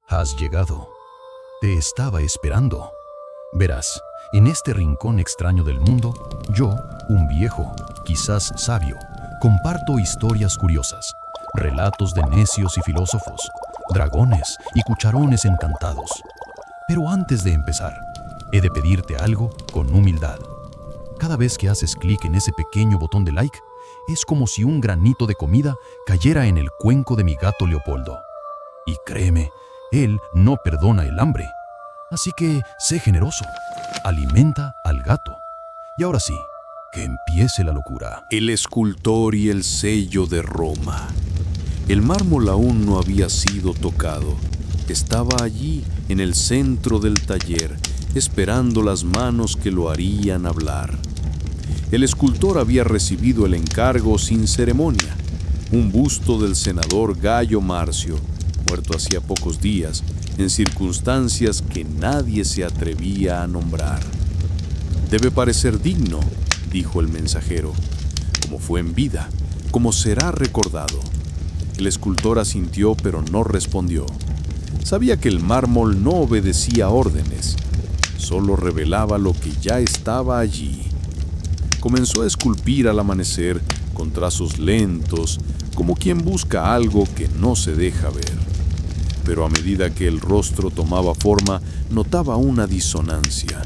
Has llegado. Te estaba esperando. Verás, en este rincón extraño del mundo, yo, un viejo, quizás sabio, comparto historias curiosas, relatos de necios y filósofos, dragones y cucharones encantados. Pero antes de empezar, he de pedirte algo con humildad. Cada vez que haces clic en ese pequeño botón de like, es como si un granito de comida cayera en el cuenco de mi gato Leopoldo. Y créeme, él no perdona el hambre. Así que sé generoso, alimenta al gato. Y ahora sí, que empiece la locura. El escultor y el sello de Roma. El mármol aún no había sido tocado. Estaba allí, en el centro del taller, esperando las manos que lo harían hablar. El escultor había recibido el encargo sin ceremonia. Un busto del senador Gayo Marcio, muerto hacía pocos días, en circunstancias que nadie se atrevía a nombrar. Debe parecer digno, dijo el mensajero, como fue en vida, como será recordado. El escultor asintió, pero no respondió. Sabía que el mármol no obedecía órdenes, solo revelaba lo que ya estaba allí. Comenzó a esculpir al amanecer con trazos lentos, como quien busca algo que no se deja ver. Pero a medida que el rostro tomaba forma, notaba una disonancia.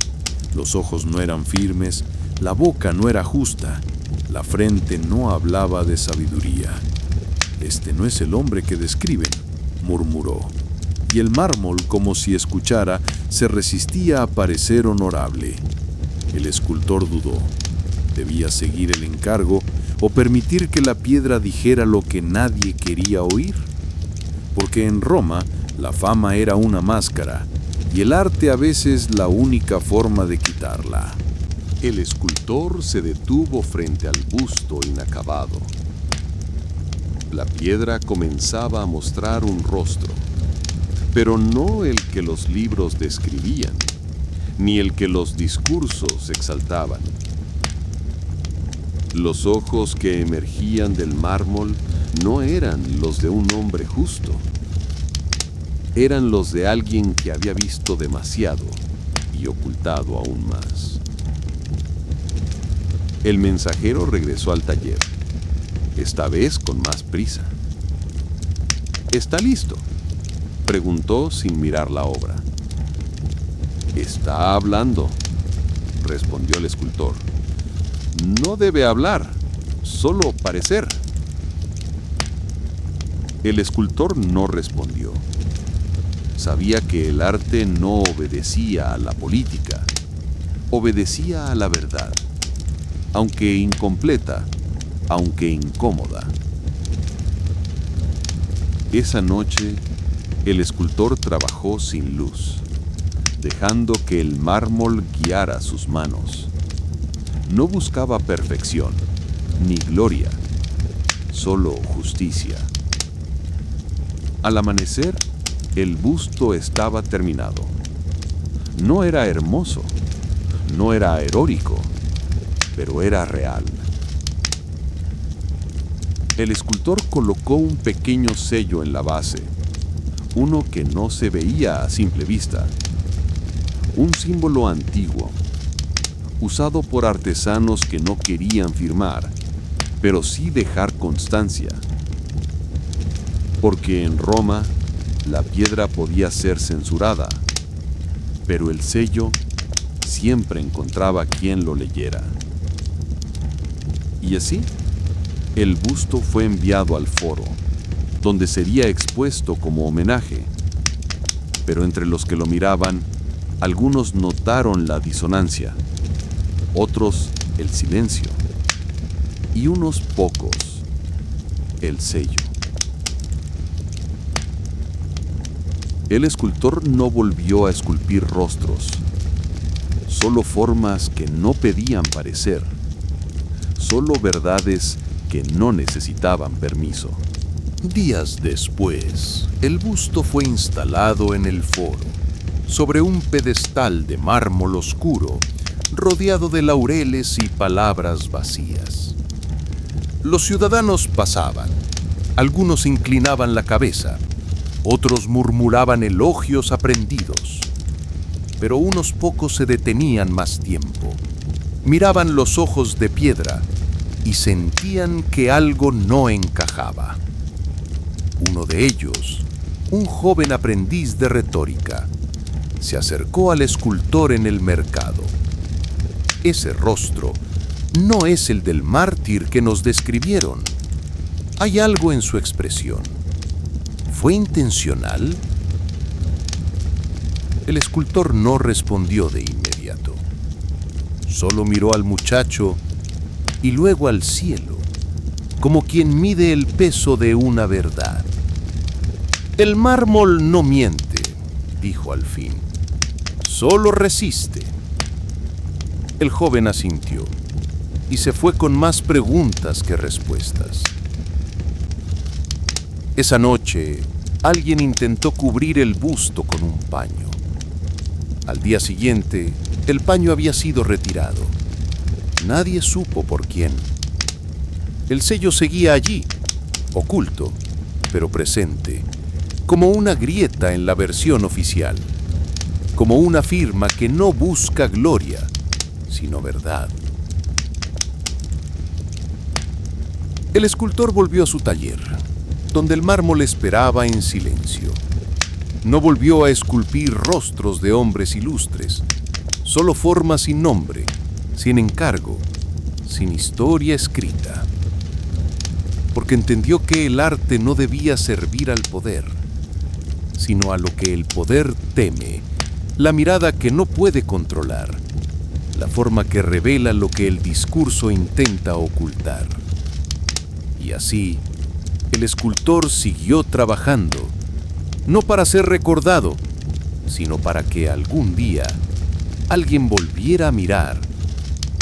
Los ojos no eran firmes, la boca no era justa, la frente no hablaba de sabiduría. «Este no es el hombre que describen», murmuró. Y el mármol, como si escuchara, se resistía a parecer honorable. El escultor dudó. ¿Debía seguir el encargo o permitir que la piedra dijera lo que nadie quería oír? Porque en Roma la fama era una máscara y el arte a veces la única forma de quitarla. El escultor se detuvo frente al busto inacabado. La piedra comenzaba a mostrar un rostro, pero no el que los libros describían, ni el que los discursos exaltaban. Los ojos que emergían del mármol no eran los de un hombre justo. Eran los de alguien que había visto demasiado y ocultado aún más. El mensajero regresó al taller, esta vez con más prisa. «¿Está listo?», preguntó sin mirar la obra. «Está hablando», respondió el escultor. «No debe hablar, solo parecer». El escultor no respondió. Sabía que el arte no obedecía a la política, obedecía a la verdad, aunque incompleta, aunque incómoda. Esa noche, el escultor trabajó sin luz, dejando que el mármol guiara sus manos. No buscaba perfección, ni gloria, solo justicia. Al amanecer, el busto estaba terminado. No era hermoso, no era heroico, pero era real. El escultor colocó un pequeño sello en la base, uno que no se veía a simple vista. Un símbolo antiguo, usado por artesanos que no querían firmar, pero sí dejar constancia. Porque en Roma, la piedra podía ser censurada, pero el sello siempre encontraba quien lo leyera. Y así, el busto fue enviado al foro, donde sería expuesto como homenaje. Pero entre los que lo miraban, algunos notaron la disonancia, otros el silencio, y unos pocos el sello. El escultor no volvió a esculpir rostros, solo formas que no pedían parecer, solo verdades que no necesitaban permiso. Días después, el busto fue instalado en el foro, sobre un pedestal de mármol oscuro, rodeado de laureles y palabras vacías. Los ciudadanos pasaban, algunos inclinaban la cabeza, Otros murmuraban elogios aprendidos, pero unos pocos se detenían más tiempo. Miraban los ojos de piedra y sentían que algo no encajaba. Uno de ellos, un joven aprendiz de retórica, se acercó al escultor en el mercado. Ese rostro no es el del mártir que nos describieron. Hay algo en su expresión. ¿Fue intencional? El escultor no respondió de inmediato. Solo miró al muchacho y luego al cielo, como quien mide el peso de una verdad. El mármol no miente, dijo al fin. Solo resiste. El joven asintió y se fue con más preguntas que respuestas. Esa noche, alguien intentó cubrir el busto con un paño. Al día siguiente, el paño había sido retirado. Nadie supo por quién. El sello seguía allí, oculto, pero presente, como una grieta en la versión oficial, como una firma que no busca gloria, sino verdad. El escultor volvió a su taller, donde el mármol esperaba en silencio. No volvió a esculpir rostros de hombres ilustres, solo formas sin nombre, sin encargo, sin historia escrita. Porque entendió que el arte no debía servir al poder, sino a lo que el poder teme, la mirada que no puede controlar, la forma que revela lo que el discurso intenta ocultar. Y así, el escultor siguió trabajando, no para ser recordado, sino para que algún día alguien volviera a mirar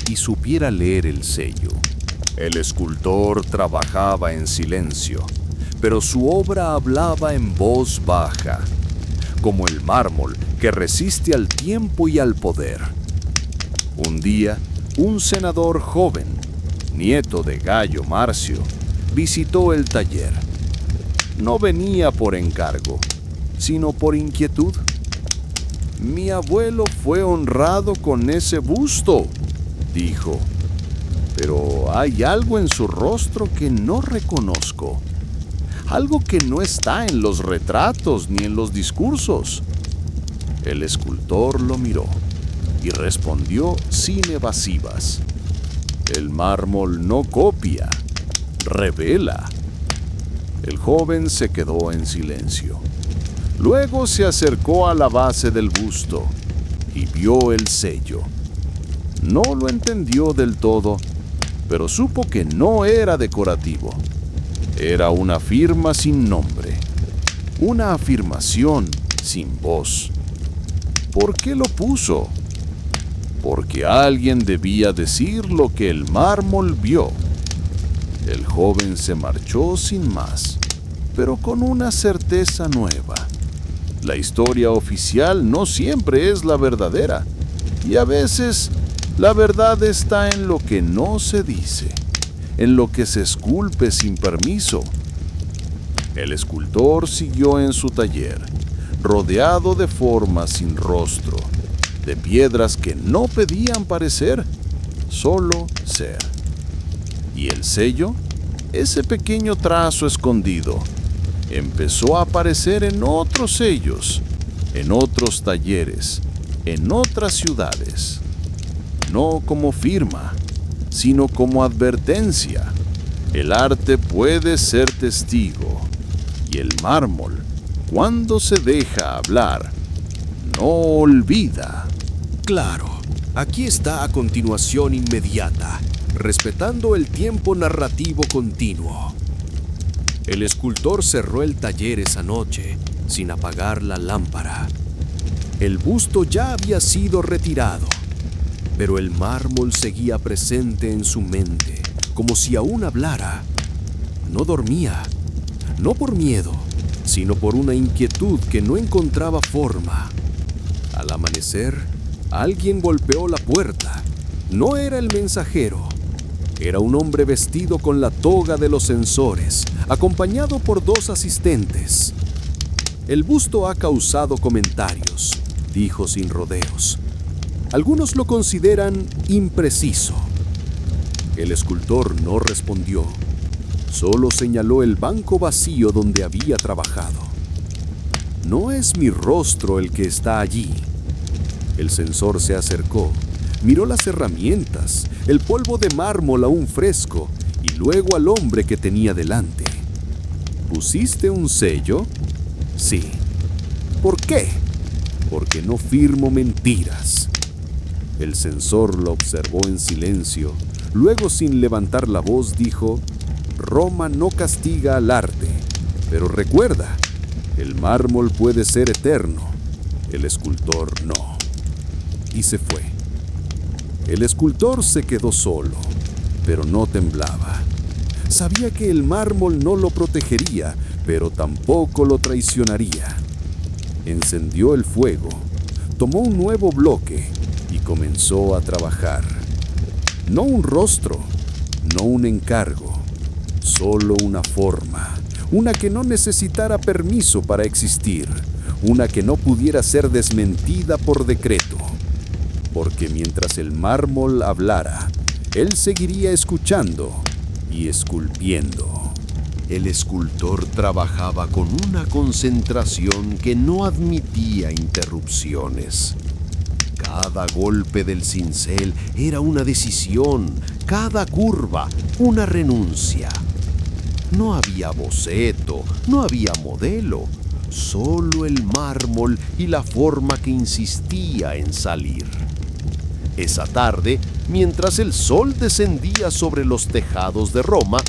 y supiera leer el sello. El escultor trabajaba en silencio, pero su obra hablaba en voz baja, como el mármol que resiste al tiempo y al poder. Un día, un senador joven, nieto de Gayo Marcio, visitó el taller. No venía por encargo, sino por inquietud. Mi abuelo fue honrado con ese busto, dijo, pero hay algo en su rostro que no reconozco, algo que no está en los retratos ni en los discursos. El escultor lo miró y respondió sin evasivas. El mármol no copia, revela. El joven se quedó en silencio. Luego se acercó a la base del busto y vio el sello. No lo entendió del todo, pero supo que no era decorativo. Era una firma sin nombre, una afirmación sin voz. ¿Por qué lo puso? Porque alguien debía decir lo que el mármol vio. El joven se marchó sin más, pero con una certeza nueva. La historia oficial no siempre es la verdadera, y a veces la verdad está en lo que no se dice, en lo que se esculpe sin permiso. El escultor siguió en su taller, rodeado de formas sin rostro, de piedras que no pedían parecer, solo ser. Y el sello, ese pequeño trazo escondido, empezó a aparecer en otros sellos, en otros talleres, en otras ciudades. No como firma, sino como advertencia. El arte puede ser testigo, y el mármol, cuando se deja hablar, no olvida. Claro, aquí está a continuación inmediata, respetando el tiempo narrativo continuo. El escultor cerró el taller esa noche sin apagar la lámpara. El busto ya había sido retirado, pero el mármol seguía presente en su mente, como si aún hablara. No dormía, no por miedo, sino por una inquietud que no encontraba forma. Al amanecer, alguien golpeó la puerta. No era el mensajero. Era un hombre vestido con la toga de los censores, acompañado por 2 asistentes. El busto ha causado comentarios, dijo sin rodeos. Algunos lo consideran impreciso. El escultor no respondió, solo señaló el banco vacío donde había trabajado. No es mi rostro el que está allí. El censor se acercó, miró las herramientas, el polvo de mármol aún fresco y luego al hombre que tenía delante. ¿Pusiste un sello? Sí. ¿Por qué? Porque no firmo mentiras. El censor lo observó en silencio. Luego, sin levantar la voz, dijo: Roma no castiga al arte, pero recuerda, el mármol puede ser eterno, el escultor no. Y se fue. El escultor se quedó solo, pero no temblaba. Sabía que el mármol no lo protegería, pero tampoco lo traicionaría. Encendió el fuego, tomó un nuevo bloque y comenzó a trabajar. No un rostro, no un encargo, solo una forma, una que no necesitara permiso para existir, una que no pudiera ser desmentida por decreto. Porque mientras el mármol hablara, él seguiría escuchando y esculpiendo. El escultor trabajaba con una concentración que no admitía interrupciones. Cada golpe del cincel era una decisión, cada curva una renuncia. No había boceto, no había modelo, solo el mármol y la forma que insistía en salir. Esa tarde, mientras el sol descendía sobre los tejados de Roma,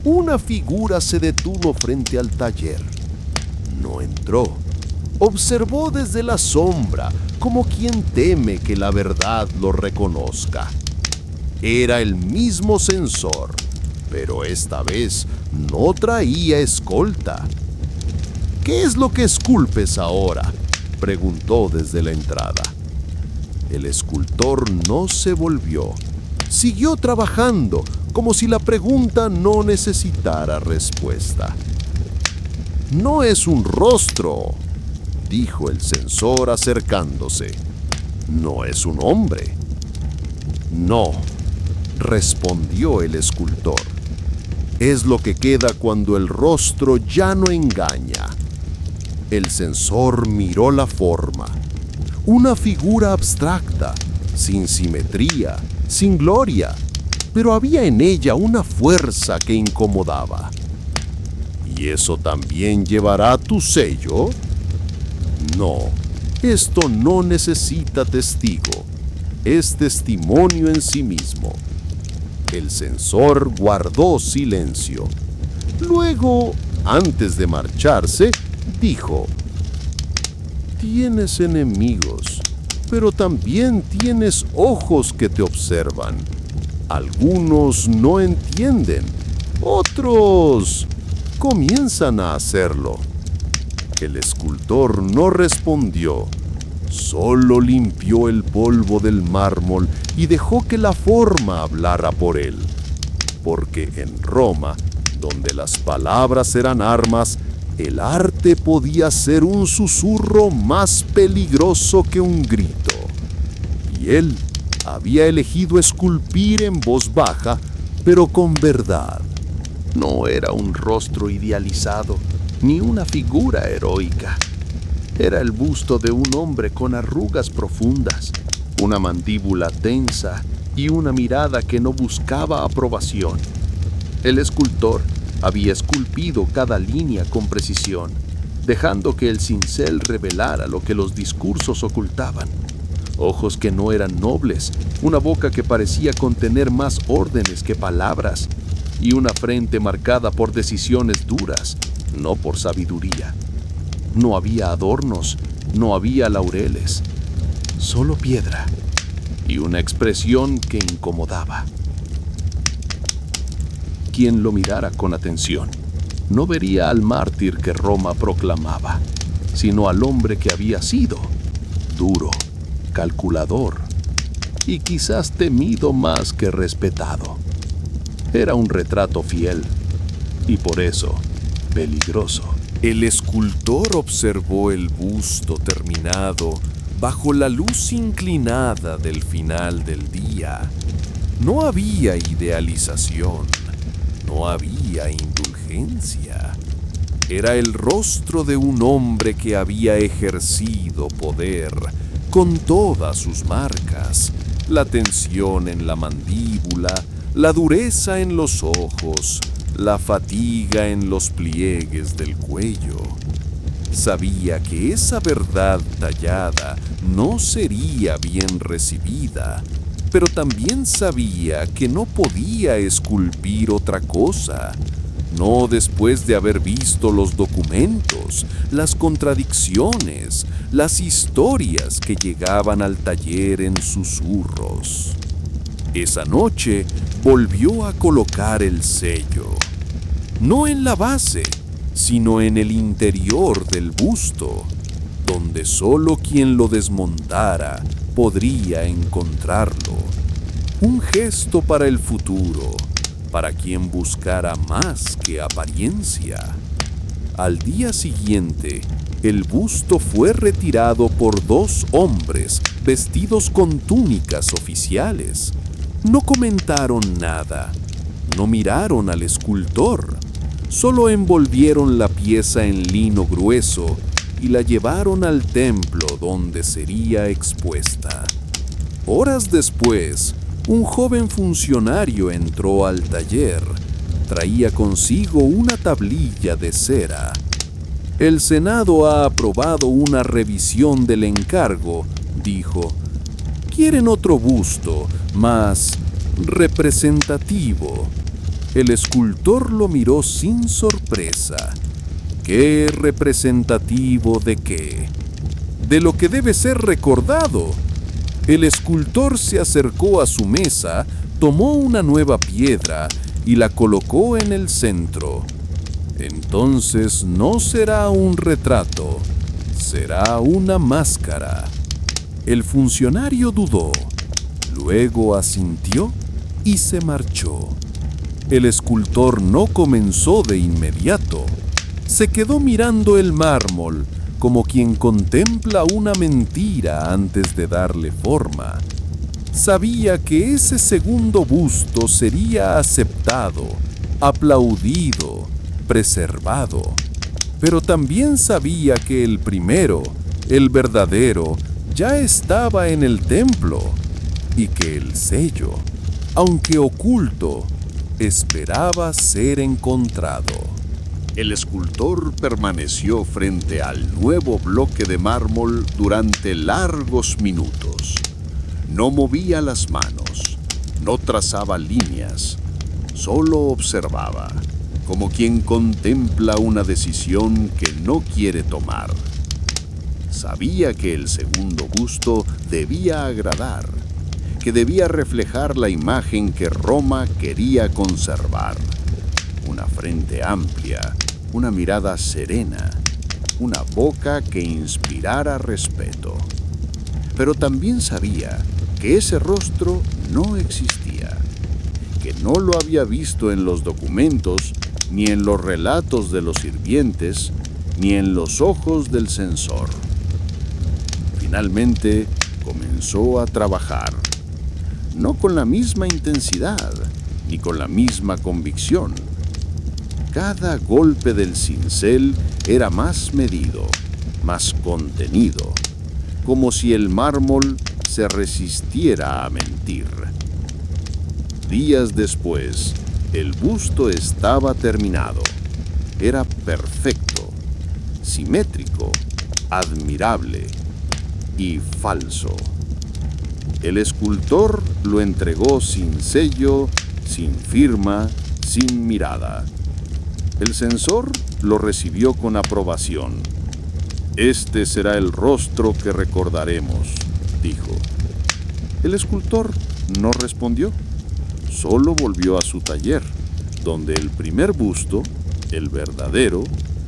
una figura se detuvo frente al taller. No entró. Observó desde la sombra, como quien teme que la verdad lo reconozca. Era el mismo censor, pero esta vez no traía escolta. ¿Qué es lo que esculpes ahora?, preguntó desde la entrada. El escultor no se volvió. Siguió trabajando, como si la pregunta no necesitara respuesta. «No es un rostro», dijo el censor acercándose. «No es un hombre». «No», respondió el escultor. «Es lo que queda cuando el rostro ya no engaña». El censor miró la forma. Una figura abstracta, sin simetría, sin gloria, pero había en ella una fuerza que incomodaba. «¿Y eso también llevará tu sello?» «No, esto no necesita testigo. Es testimonio en sí mismo». El censor guardó silencio. Luego, antes de marcharse, dijo: «Tienes enemigos, pero también tienes ojos que te observan. Algunos no entienden, otros comienzan a hacerlo». El escultor no respondió, solo limpió el polvo del mármol y dejó que la forma hablara por él. Porque en Roma, donde las palabras eran armas, el arte podía ser un susurro más peligroso que un grito. Y él había elegido esculpir en voz baja, pero con verdad. No era un rostro idealizado, ni una figura heroica. Era el busto de un hombre con arrugas profundas, una mandíbula tensa y una mirada que no buscaba aprobación. El escultor había esculpido cada línea con precisión, dejando que el cincel revelara lo que los discursos ocultaban. Ojos que no eran nobles, una boca que parecía contener más órdenes que palabras, y una frente marcada por decisiones duras, no por sabiduría. No había adornos, no había laureles, solo piedra y una expresión que incomodaba. Quien lo mirara con atención no vería al mártir que Roma proclamaba, sino al hombre que había sido, duro, calculador y quizás temido más que respetado. Era un retrato fiel y por eso peligroso. El escultor observó el busto terminado bajo la luz inclinada del final del día. No había idealización, no había indulgencia. Era el rostro de un hombre que había ejercido poder con todas sus marcas, la tensión en la mandíbula, la dureza en los ojos, la fatiga en los pliegues del cuello. Sabía que esa verdad tallada no sería bien recibida, pero también sabía que no podía esculpir otra cosa, no después de haber visto los documentos, las contradicciones, las historias que llegaban al taller en susurros. Esa noche volvió a colocar el sello, no en la base, sino en el interior del busto, donde solo quien lo desmontara podría encontrarlo. Un gesto para el futuro, para quien buscara más que apariencia. Al día siguiente, el busto fue retirado por 2 hombres vestidos con túnicas oficiales. No comentaron nada, no miraron al escultor, solo envolvieron la pieza en lino grueso y la llevaron al templo donde sería expuesta. Horas después, un joven funcionario entró al taller. Traía consigo una tablilla de cera. El Senado ha aprobado una revisión del encargo, dijo. Quieren otro busto, más representativo. El escultor lo miró sin sorpresa. ¿Qué representativo de qué? De lo que debe ser recordado. El escultor se acercó a su mesa, tomó una nueva piedra y la colocó en el centro. Entonces no será un retrato, será una máscara. El funcionario dudó, luego asintió y se marchó. El escultor no comenzó de inmediato. Se quedó mirando el mármol, como quien contempla una mentira antes de darle forma. Sabía que ese segundo busto sería aceptado, aplaudido, preservado. Pero también sabía que el primero, el verdadero, ya estaba en el templo y que el sello, aunque oculto, esperaba ser encontrado. El escultor permaneció frente al nuevo bloque de mármol durante largos minutos. No movía las manos, no trazaba líneas, solo observaba, como quien contempla una decisión que no quiere tomar. Sabía que el segundo busto debía agradar, que debía reflejar la imagen que Roma quería conservar. Una frente amplia, una mirada serena, una boca que inspirara respeto. Pero también sabía que ese rostro no existía, que no lo había visto en los documentos, ni en los relatos de los sirvientes, ni en los ojos del censor. Finalmente comenzó a trabajar, no con la misma intensidad, ni con la misma convicción. Cada golpe del cincel era más medido, más contenido, como si el mármol se resistiera a mentir. Días después, el busto estaba terminado. Era perfecto, simétrico, admirable y falso. El escultor lo entregó sin sello, sin firma, sin mirada. El censor lo recibió con aprobación. Este será el rostro que recordaremos, dijo. El escultor no respondió, solo volvió a su taller, donde el primer busto, el verdadero,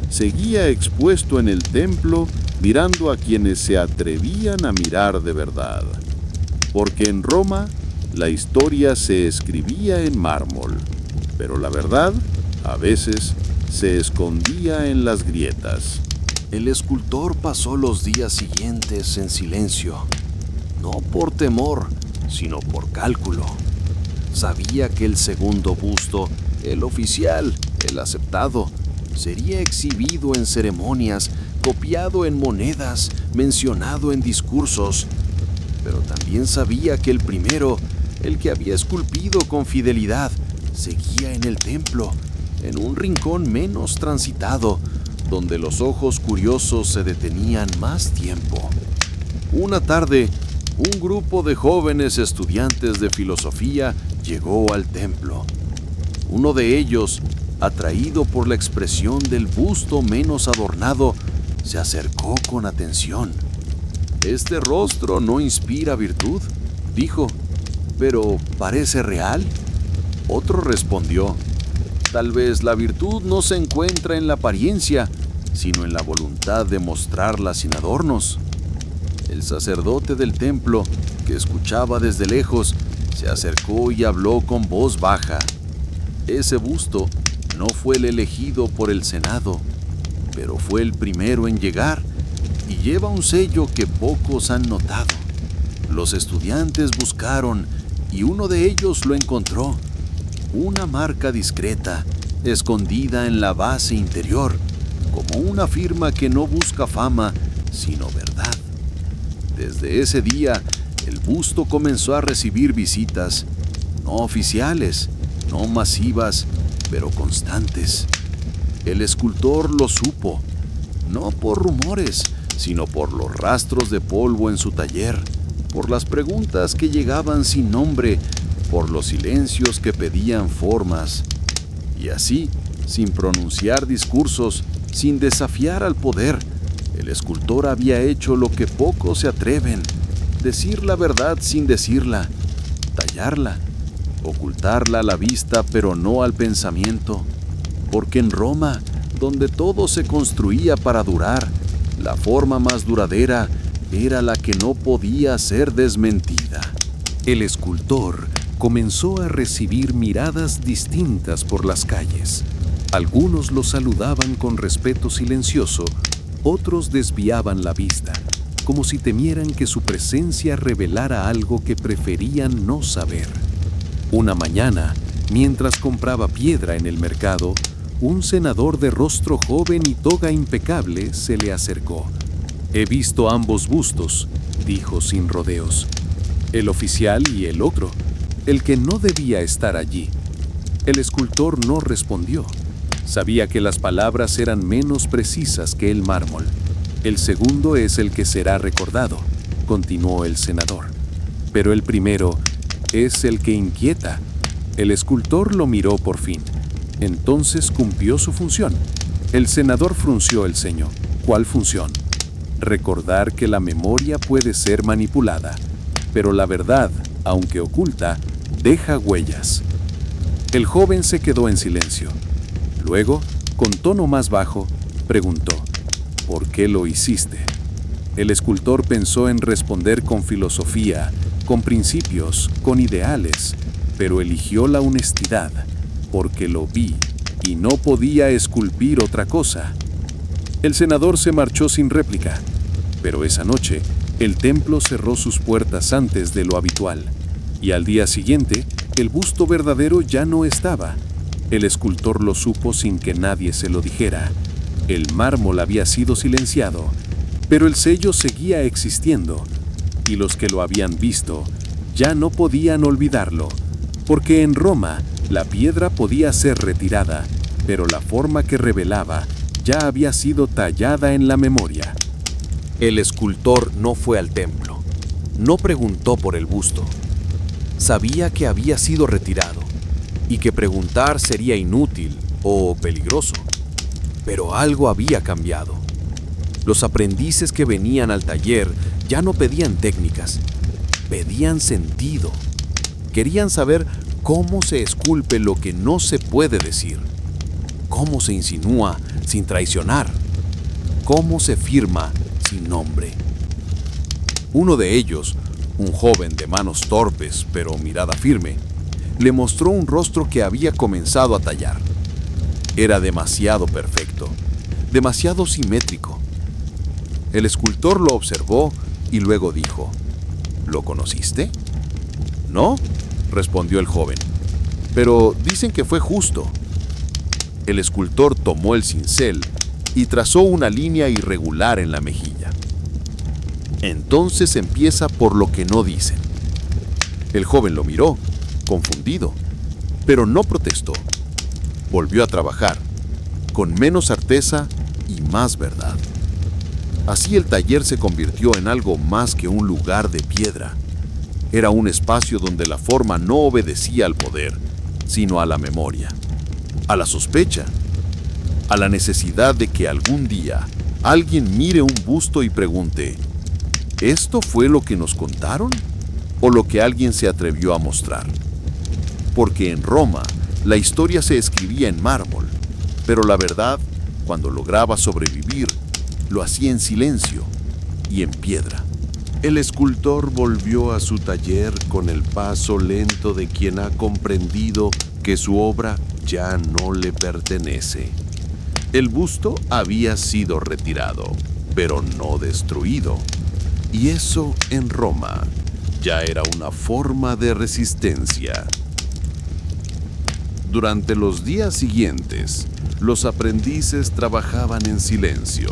seguía expuesto en el templo mirando a quienes se atrevían a mirar de verdad. Porque en Roma la historia se escribía en mármol, pero la verdad a veces se escondía en las grietas. El escultor pasó los días siguientes en silencio, no por temor, sino por cálculo. Sabía que el segundo busto, el oficial, el aceptado, sería exhibido en ceremonias, copiado en monedas, mencionado en discursos. Pero también sabía que el primero, el que había esculpido con fidelidad, seguía en el templo, en un rincón menos transitado, donde los ojos curiosos se detenían más tiempo. Una tarde, un grupo de jóvenes estudiantes de filosofía llegó al templo. Uno de ellos, atraído por la expresión del busto menos adornado, se acercó con atención. «Este rostro no inspira virtud», dijo, «pero ¿parece real?». Otro respondió, «Tal vez la virtud no se encuentra en la apariencia, sino en la voluntad de mostrarla sin adornos». El sacerdote del templo, que escuchaba desde lejos, se acercó y habló con voz baja. Ese busto no fue el elegido por el Senado, pero fue el primero en llegar y lleva un sello que pocos han notado. Los estudiantes buscaron y uno de ellos lo encontró. Una marca discreta, escondida en la base interior, como una firma que no busca fama, sino verdad. Desde ese día, el busto comenzó a recibir visitas, no oficiales, no masivas, pero constantes. El escultor lo supo, no por rumores, sino por los rastros de polvo en su taller, por las preguntas que llegaban sin nombre, por los silencios que pedían formas. Y así, sin pronunciar discursos, sin desafiar al poder, el escultor había hecho lo que pocos se atreven: decir la verdad sin decirla, tallarla, ocultarla a la vista pero no al pensamiento. Porque en Roma, donde todo se construía para durar, la forma más duradera era la que no podía ser desmentida. El escultor comenzó a recibir miradas distintas por las calles. Algunos lo saludaban con respeto silencioso, otros desviaban la vista, como si temieran que su presencia revelara algo que preferían no saber. Una mañana, mientras compraba piedra en el mercado, un senador de rostro joven y toga impecable se le acercó. «He visto ambos bustos», dijo sin rodeos. «El oficial y el otro, el que no debía estar allí». El escultor no respondió. Sabía que las palabras eran menos precisas que el mármol. «El segundo es el que será recordado», continuó el senador. «Pero el primero es el que inquieta». El escultor lo miró por fin. Entonces cumplió su función. El senador frunció el ceño. ¿Cuál función? Recordar que la memoria puede ser manipulada, pero la verdad, aunque oculta, deja huellas. El joven se quedó en silencio. Luego, con tono más bajo, preguntó, «¿Por qué lo hiciste?». El escultor pensó en responder con filosofía, con principios, con ideales, pero eligió la honestidad, porque lo vi y no podía esculpir otra cosa. El senador se marchó sin réplica, pero esa noche el templo cerró sus puertas antes de lo habitual, y al día siguiente el busto verdadero ya no estaba. El escultor lo supo sin que nadie se lo dijera. El mármol había sido silenciado, pero el sello seguía existiendo, y los que lo habían visto ya no podían olvidarlo, porque en Roma la piedra podía ser retirada, pero la forma que revelaba ya había sido tallada en la memoria. El escultor no fue al templo, no preguntó por el busto. Sabía que había sido retirado y que preguntar sería inútil o peligroso, pero algo había cambiado. Los aprendices que venían al taller ya no pedían técnicas, pedían sentido. Querían saber cómo se esculpe lo que no se puede decir, cómo se insinúa sin traicionar, cómo se firma sin nombre. Uno de ellos, un joven de manos torpes pero mirada firme, le mostró un rostro que había comenzado a tallar. Era demasiado perfecto, demasiado simétrico. El escultor lo observó y luego dijo: ¿Lo conociste? No, respondió el joven, pero dicen que fue justo. El escultor tomó el cincel y trazó una línea irregular en la mejilla. Entonces empieza por lo que no dicen. El joven lo miró, confundido, pero no protestó. Volvió a trabajar, con menos certeza y más verdad. Así el taller se convirtió en algo más que un lugar de piedra. Era un espacio donde la forma no obedecía al poder, sino a la memoria, a la sospecha, a la necesidad de que algún día alguien mire un busto y pregunte: ¿esto fue lo que nos contaron o lo que alguien se atrevió a mostrar? Porque en Roma la historia se escribía en mármol, pero la verdad, cuando lograba sobrevivir, lo hacía en silencio y en piedra. El escultor volvió a su taller con el paso lento de quien ha comprendido que su obra ya no le pertenece. El busto había sido retirado, pero no destruido. Y eso en Roma ya era una forma de resistencia. Durante los días siguientes, los aprendices trabajaban en silencio,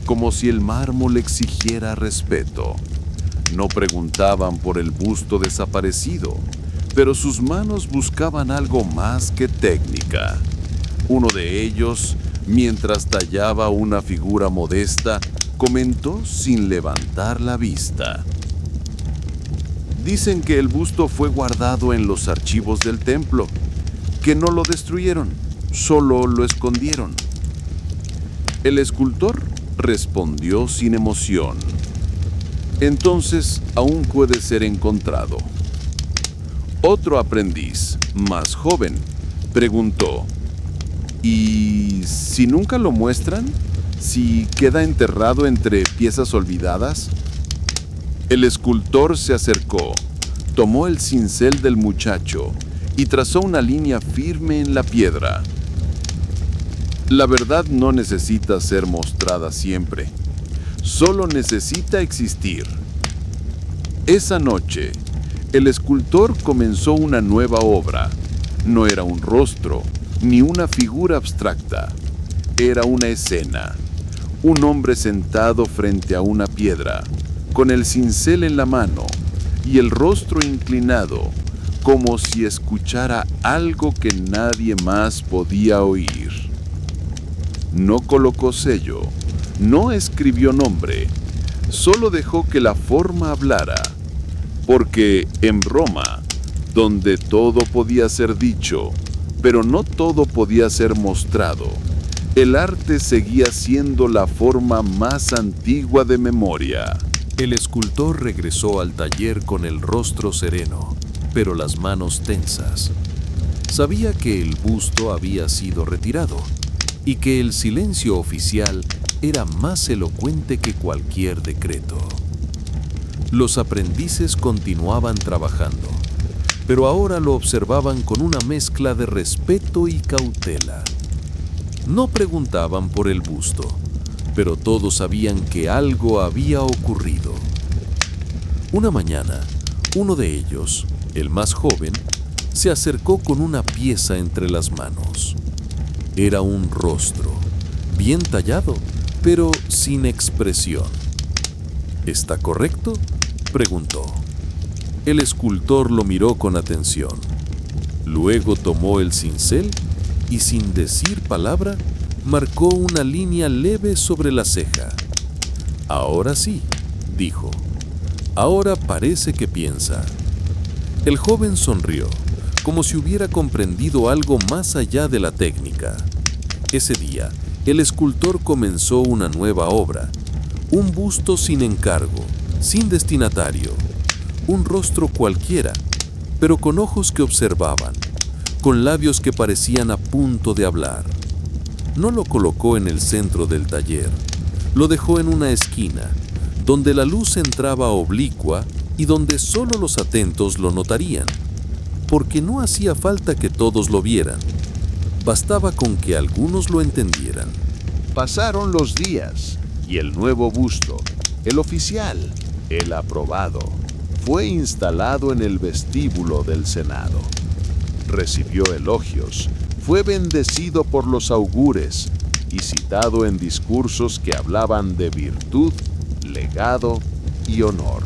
como si el mármol exigiera respeto. No preguntaban por el busto desaparecido, pero sus manos buscaban algo más que técnica. Uno de ellos, mientras tallaba una figura modesta, comentó sin levantar la vista: dicen que el busto fue guardado en los archivos del templo, que no lo destruyeron, solo lo escondieron. El escultor respondió sin emoción: entonces aún puede ser encontrado. Otro aprendiz, más joven, preguntó: ¿y si nunca lo muestran? ¿Si queda enterrado entre piezas olvidadas? El escultor se acercó, tomó el cincel del muchacho y trazó una línea firme en la piedra. La verdad no necesita ser mostrada siempre, solo necesita existir. Esa noche, el escultor comenzó una nueva obra. No era un rostro, ni una figura abstracta. Era una escena. Un hombre sentado frente a una piedra, con el cincel en la mano y el rostro inclinado, como si escuchara algo que nadie más podía oír. No colocó sello, no escribió nombre, solo dejó que la forma hablara, porque en Roma, donde todo podía ser dicho, pero no todo podía ser mostrado, el arte seguía siendo la forma más antigua de memoria. El escultor regresó al taller con el rostro sereno, pero las manos tensas. Sabía que el busto había sido retirado y que el silencio oficial era más elocuente que cualquier decreto. Los aprendices continuaban trabajando, pero ahora lo observaban con una mezcla de respeto y cautela. No preguntaban por el busto, pero todos sabían que algo había ocurrido. Una mañana, uno de ellos, el más joven, se acercó con una pieza entre las manos. Era un rostro, bien tallado, pero sin expresión. ¿Está correcto?, preguntó. El escultor lo miró con atención. Luego tomó el cincel y, sin decir palabra, marcó una línea leve sobre la ceja. Ahora sí, dijo. Ahora parece que piensa. El joven sonrió, como si hubiera comprendido algo más allá de la técnica. Ese día, el escultor comenzó una nueva obra, un busto sin encargo, sin destinatario, un rostro cualquiera, pero con ojos que observaban, con labios que parecían a punto de hablar. No lo colocó en el centro del taller, lo dejó en una esquina, donde la luz entraba oblicua y donde solo los atentos lo notarían, porque no hacía falta que todos lo vieran. Bastaba con que algunos lo entendieran. Pasaron los días y el nuevo busto, el oficial, el aprobado, fue instalado en el vestíbulo del Senado. Recibió elogios, fue bendecido por los augures y citado en discursos que hablaban de virtud, legado y honor.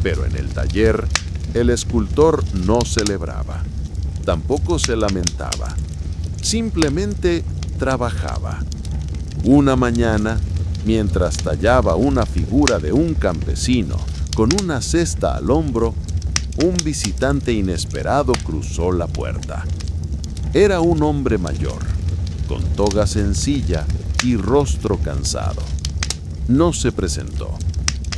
Pero en el taller, el escultor no celebraba, tampoco se lamentaba, simplemente trabajaba. Una mañana, mientras tallaba una figura de un campesino con una cesta al hombro, un visitante inesperado cruzó la puerta. Era un hombre mayor, con toga sencilla y rostro cansado. No se presentó,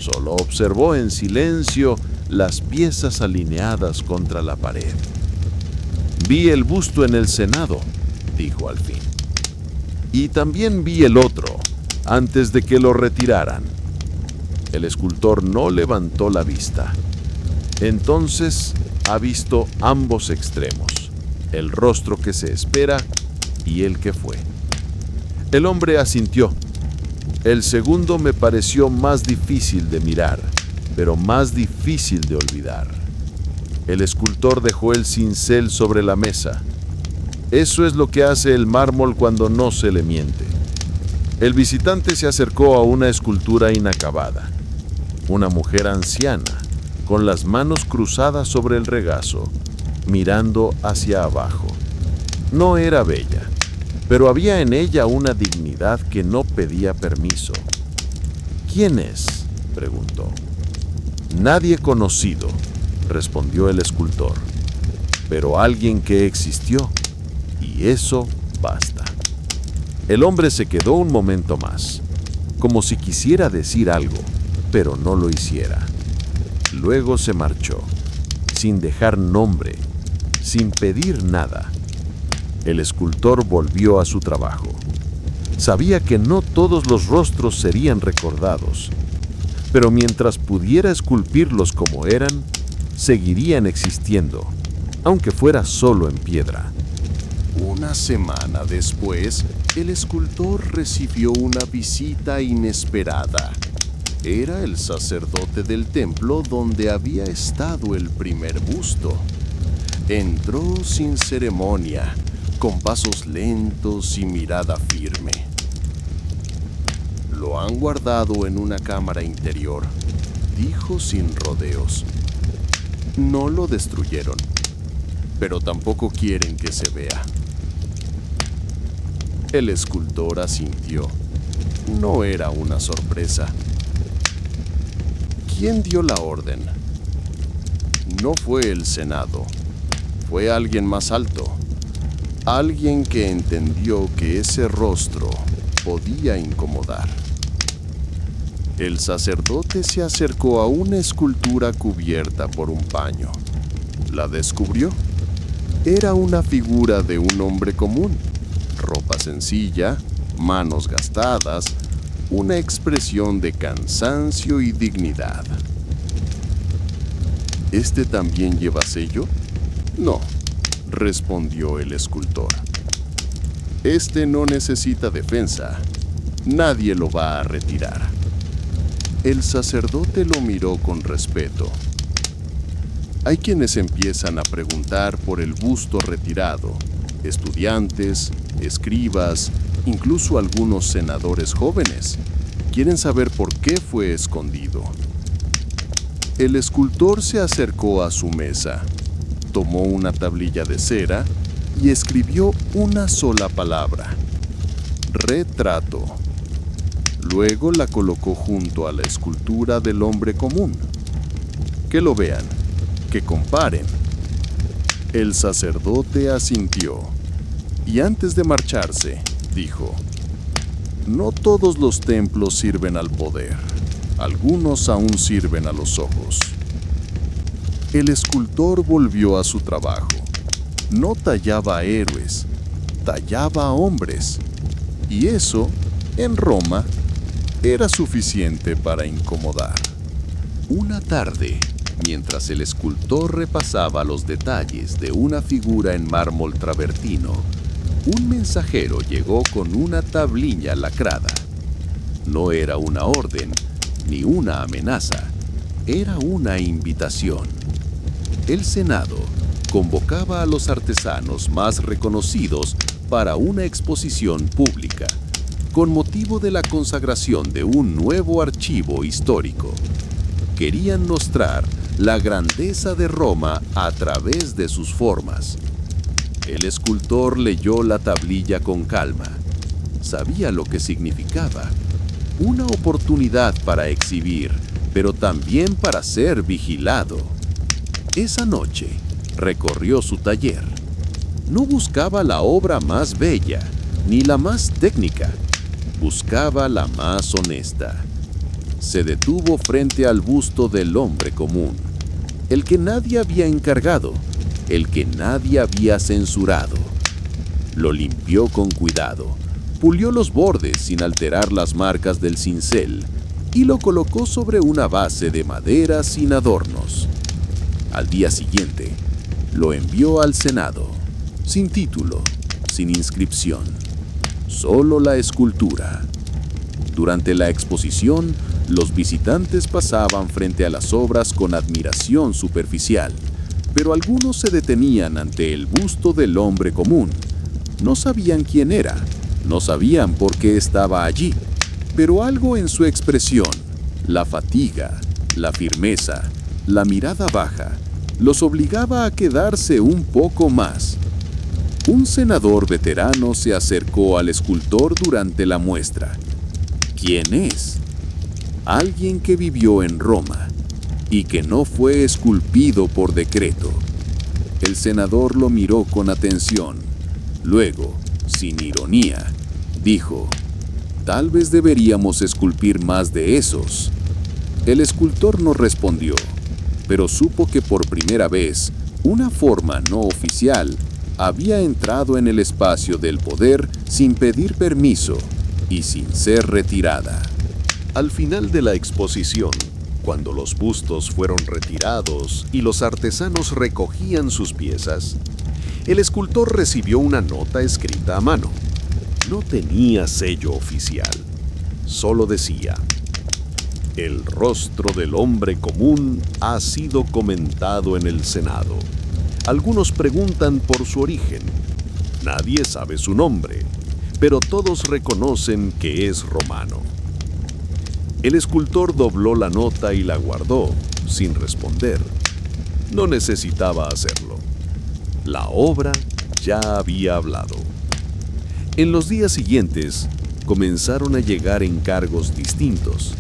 solo observó en silencio las piezas alineadas contra la pared. «Vi el busto en el Senado», dijo al fin. «Y también vi el otro, antes de que lo retiraran». El escultor no levantó la vista. Entonces ha visto ambos extremos, el rostro que se espera y el que fue. El hombre asintió. El segundo me pareció más difícil de mirar, pero más difícil de olvidar. El escultor dejó el cincel sobre la mesa. Eso es lo que hace el mármol cuando no se le miente. El visitante se acercó a una escultura inacabada. Una mujer anciana, con las manos cruzadas sobre el regazo, mirando hacia abajo. No era bella, pero había en ella una dignidad que no pedía permiso. «¿Quién es?», preguntó. «Nadie conocido», respondió el escultor, «pero alguien que existió, y eso basta». El hombre se quedó un momento más, como si quisiera decir algo, pero no lo hiciera. Luego se marchó, sin dejar nombre, sin pedir nada. El escultor volvió a su trabajo. Sabía que no todos los rostros serían recordados, pero mientras pudiera esculpirlos como eran, seguirían existiendo, aunque fuera solo en piedra. Una semana después, el escultor recibió una visita inesperada. Era el sacerdote del templo donde había estado el primer busto. Entró sin ceremonia, con pasos lentos y mirada firme. «Lo han guardado en una cámara interior», dijo sin rodeos. «No lo destruyeron, pero tampoco quieren que se vea». El escultor asintió. No era una sorpresa. ¿Quién dio la orden? No fue el Senado, fue alguien más alto, alguien que entendió que ese rostro podía incomodar. El sacerdote se acercó a una escultura cubierta por un paño. La descubrió. Era una figura de un hombre común, ropa sencilla, manos gastadas, una expresión de cansancio y dignidad. ¿Este también lleva sello? No, respondió el escultor. Este no necesita defensa. Nadie lo va a retirar. El sacerdote lo miró con respeto. Hay quienes empiezan a preguntar por el busto retirado, estudiantes, escribas, incluso algunos senadores jóvenes. Quieren saber por qué fue escondido. El escultor se acercó a su mesa, tomó una tablilla de cera y escribió una sola palabra: retrato. Luego la colocó junto a la escultura del hombre común. Que lo vean, que comparen. El sacerdote asintió y antes de marcharse, dijo: no todos los templos sirven al poder, algunos aún sirven a los ojos. El escultor volvió a su trabajo. No tallaba héroes, tallaba hombres. Y eso, en Roma, era suficiente para incomodar. Una tarde, mientras el escultor repasaba los detalles de una figura en mármol travertino, un mensajero llegó con una tablilla lacrada. No era una orden ni una amenaza, era una invitación. El Senado convocaba a los artesanos más reconocidos para una exposición pública, con motivo de la consagración de un nuevo archivo histórico. Querían mostrar la grandeza de Roma a través de sus formas. El escultor leyó la tablilla con calma. Sabía lo que significaba. Una oportunidad para exhibir, pero también para ser vigilado. Esa noche recorrió su taller. No buscaba la obra más bella, ni la más técnica. Buscaba la más honesta. Se detuvo frente al busto del hombre común, el que nadie había encargado, el que nadie había censurado. Lo limpió con cuidado, pulió los bordes sin alterar las marcas del cincel y lo colocó sobre una base de madera sin adornos. Al día siguiente, lo envió al Senado, sin título, sin inscripción, solo la escultura. Durante la exposición, los visitantes pasaban frente a las obras con admiración superficial, pero algunos se detenían ante el busto del hombre común. No sabían quién era, no sabían por qué estaba allí, pero algo en su expresión, la fatiga, la firmeza, la mirada baja, los obligaba a quedarse un poco más. Un senador veterano se acercó al escultor durante la muestra. ¿Quién es? Alguien que vivió en Roma y que no fue esculpido por decreto. El senador lo miró con atención. Luego, sin ironía, dijo: «Tal vez deberíamos esculpir más de esos». El escultor no respondió, pero supo que por primera vez una forma no oficial había entrado en el espacio del poder sin pedir permiso y sin ser retirada. Al final de la exposición, cuando los bustos fueron retirados y los artesanos recogían sus piezas, el escultor recibió una nota escrita a mano. No tenía sello oficial, solo decía: «El rostro del hombre común ha sido comentado en el Senado. Algunos preguntan por su origen. Nadie sabe su nombre, pero todos reconocen que es romano». El escultor dobló la nota y la guardó, sin responder. No necesitaba hacerlo. La obra ya había hablado. En los días siguientes, comenzaron a llegar encargos distintos.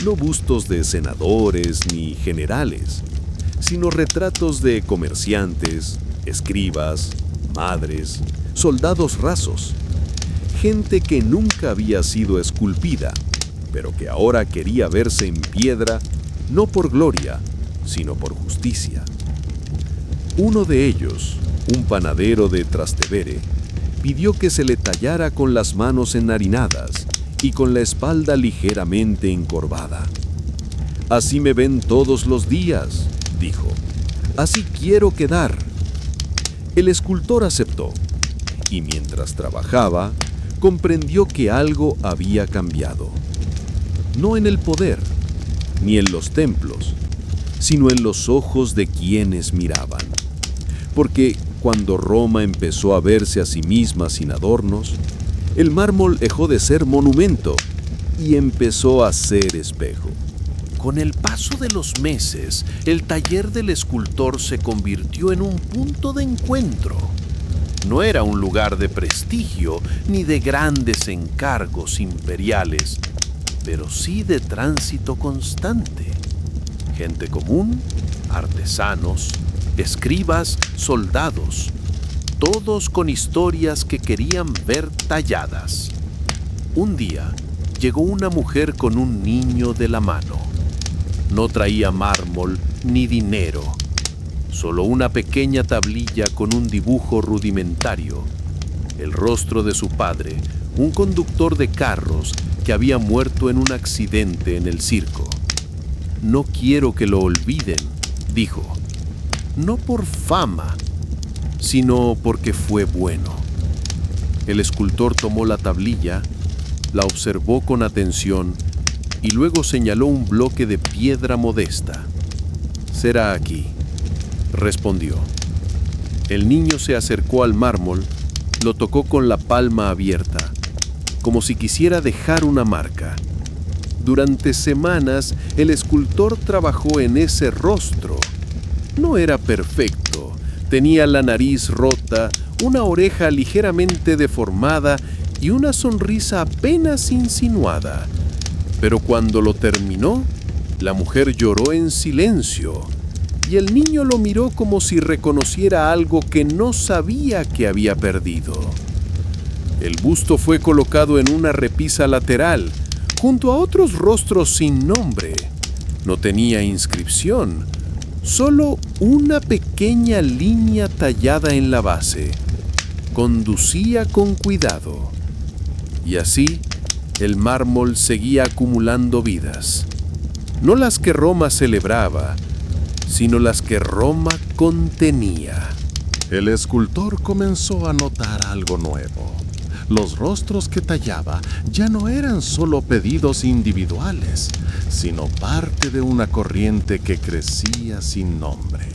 No bustos de senadores ni generales, sino retratos de comerciantes, escribas, madres, soldados rasos. Gente que nunca había sido esculpida, pero que ahora quería verse en piedra, no por gloria, sino por justicia. Uno de ellos, un panadero de Trastevere, pidió que se le tallara con las manos enharinadas y con la espalda ligeramente encorvada. «Así me ven todos los días», dijo. «Así quiero quedar». El escultor aceptó, y mientras trabajaba, comprendió que algo había cambiado. No en el poder, ni en los templos, sino en los ojos de quienes miraban. Porque cuando Roma empezó a verse a sí misma sin adornos, el mármol dejó de ser monumento y empezó a ser espejo. Con el paso de los meses, el taller del escultor se convirtió en un punto de encuentro. No era un lugar de prestigio ni de grandes encargos imperiales, pero sí de tránsito constante. Gente común, artesanos, escribas, soldados, todos con historias que querían ver talladas. Un día llegó una mujer con un niño de la mano. No traía mármol ni dinero, solo una pequeña tablilla con un dibujo rudimentario, el rostro de su padre, un conductor de carros que había muerto en un accidente en el circo. «No quiero que lo olviden», dijo, «no por fama, sino porque fue bueno». El escultor tomó la tablilla, la observó con atención y luego señaló un bloque de piedra modesta. «Será aquí», respondió. El niño se acercó al mármol, lo tocó con la palma abierta, como si quisiera dejar una marca. Durante semanas, el escultor trabajó en ese rostro. No era perfecto, tenía la nariz rota, una oreja ligeramente deformada y una sonrisa apenas insinuada. Pero cuando lo terminó, la mujer lloró en silencio y el niño lo miró como si reconociera algo que no sabía que había perdido. El busto fue colocado en una repisa lateral, junto a otros rostros sin nombre. No tenía inscripción, solo una pequeña línea tallada en la base. Conducía con cuidado. Y así, el mármol seguía acumulando vidas. No las que Roma celebraba, sino las que Roma contenía. El escultor comenzó a notar algo nuevo. Los rostros que tallaba ya no eran solo pedidos individuales, sino parte de una corriente que crecía sin nombre.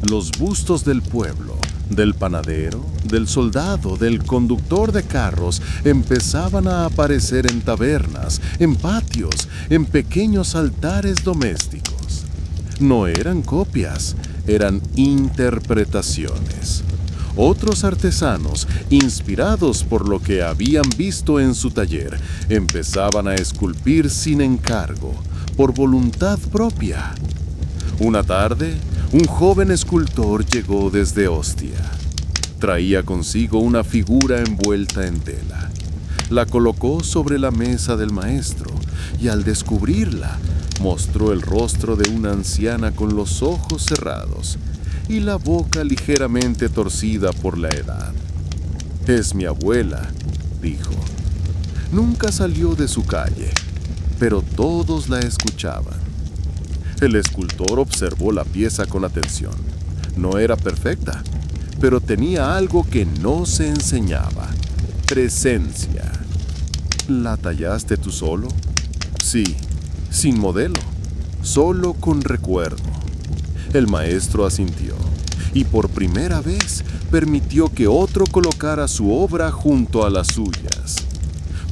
Los bustos del pueblo, del panadero, del soldado, del conductor de carros, empezaban a aparecer en tabernas, en patios, en pequeños altares domésticos. No eran copias, eran interpretaciones. Otros artesanos, inspirados por lo que habían visto en su taller, empezaban a esculpir sin encargo, por voluntad propia. Una tarde, un joven escultor llegó desde Ostia. Traía consigo una figura envuelta en tela. La colocó sobre la mesa del maestro y al descubrirla, mostró el rostro de una anciana con los ojos cerrados y la boca ligeramente torcida por la edad. «Es mi abuela», dijo. Nunca salió de su calle, pero todos la escuchaban. El escultor observó la pieza con atención. No era perfecta, pero tenía algo que no se enseñaba: presencia. ¿La tallaste tú solo? Sí, sin modelo, solo con recuerdo. El maestro asintió y por primera vez permitió que otro colocara su obra junto a las suyas,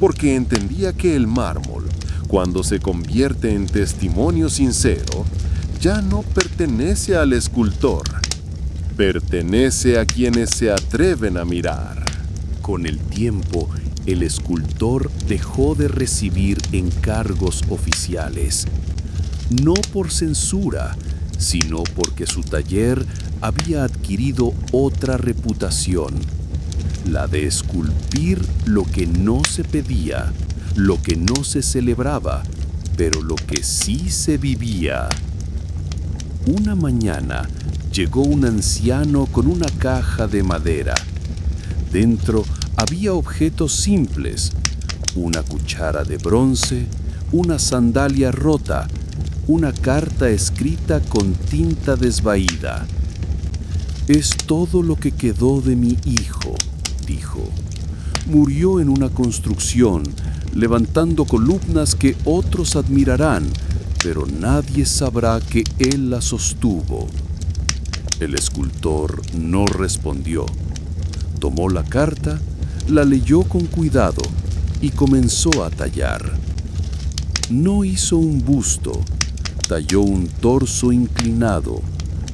porque entendía que el mármol, cuando se convierte en testimonio sincero, ya no pertenece al escultor, pertenece a quienes se atreven a mirar. Con el tiempo, el escultor dejó de recibir encargos oficiales, no por censura, sino porque su taller había adquirido otra reputación, la de esculpir lo que no se pedía, lo que no se celebraba, pero lo que sí se vivía. Una mañana llegó un anciano con una caja de madera. Dentro había objetos simples: una cuchara de bronce, una sandalia rota, una carta escrita con tinta desvaída. «Es todo lo que quedó de mi hijo», dijo. «Murió en una construcción, levantando columnas que otros admirarán, pero nadie sabrá que él las sostuvo». El escultor no respondió. Tomó la carta, la leyó con cuidado y comenzó a tallar. No hizo un busto, talló un torso inclinado,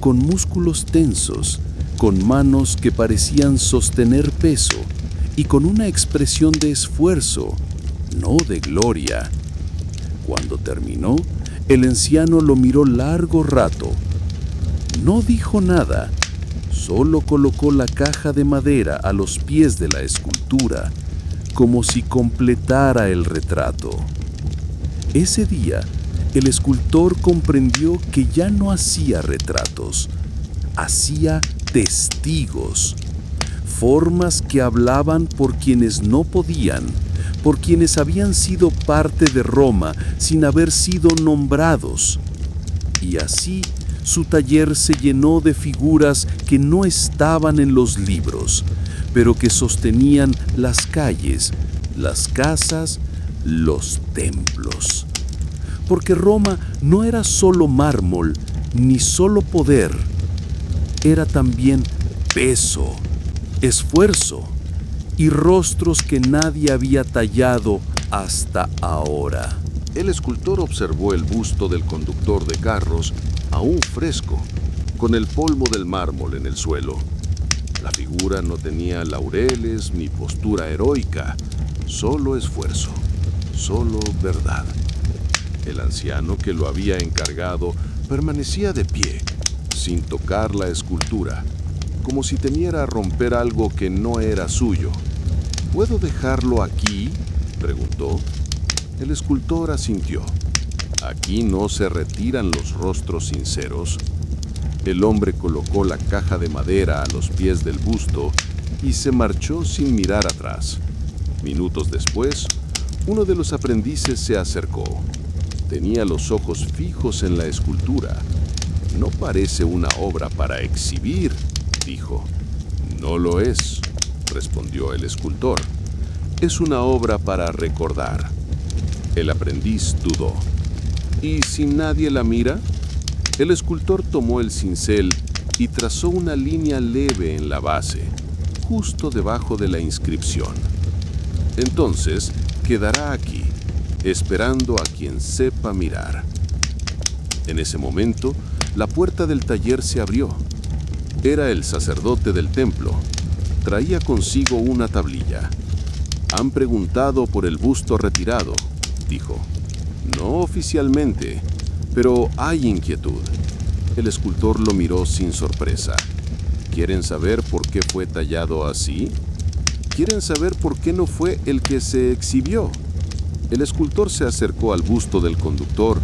con músculos tensos, con manos que parecían sostener peso y con una expresión de esfuerzo, no de gloria. Cuando terminó, el anciano lo miró largo rato. No dijo nada, solo colocó la caja de madera a los pies de la escultura, como si completara el retrato. Ese día, el escultor comprendió que ya no hacía retratos, hacía testigos, formas que hablaban por quienes no podían, por quienes habían sido parte de Roma sin haber sido nombrados. Y así su taller se llenó de figuras que no estaban en los libros, pero que sostenían las calles, las casas, los templos. Porque Roma no era solo mármol, ni solo poder, era también peso, esfuerzo y rostros que nadie había tallado hasta ahora. El escultor observó el busto del conductor de carros, aún fresco, con el polvo del mármol en el suelo. La figura no tenía laureles ni postura heroica, solo esfuerzo, solo verdad. El anciano que lo había encargado permanecía de pie, sin tocar la escultura, como si temiera romper algo que no era suyo. ¿Puedo dejarlo aquí?, preguntó. El escultor asintió. Aquí no se retiran los rostros sinceros. El hombre colocó la caja de madera a los pies del busto y se marchó sin mirar atrás. Minutos después, uno de los aprendices se acercó. Tenía los ojos fijos en la escultura. No parece una obra para exhibir, dijo. No lo es, respondió el escultor. Es una obra para recordar. El aprendiz dudó. ¿Y si nadie la mira? El escultor tomó el cincel y trazó una línea leve en la base, justo debajo de la inscripción. Entonces, quedará aquí, esperando a quien sepa mirar. En ese momento, la puerta del taller se abrió. Era el sacerdote del templo. Traía consigo una tablilla. Han preguntado por el busto retirado, dijo. No oficialmente, pero hay inquietud. El escultor lo miró sin sorpresa. ¿Quieren saber por qué fue tallado así? ¿Quieren saber por qué no fue el que se exhibió? El escultor se acercó al busto del conductor,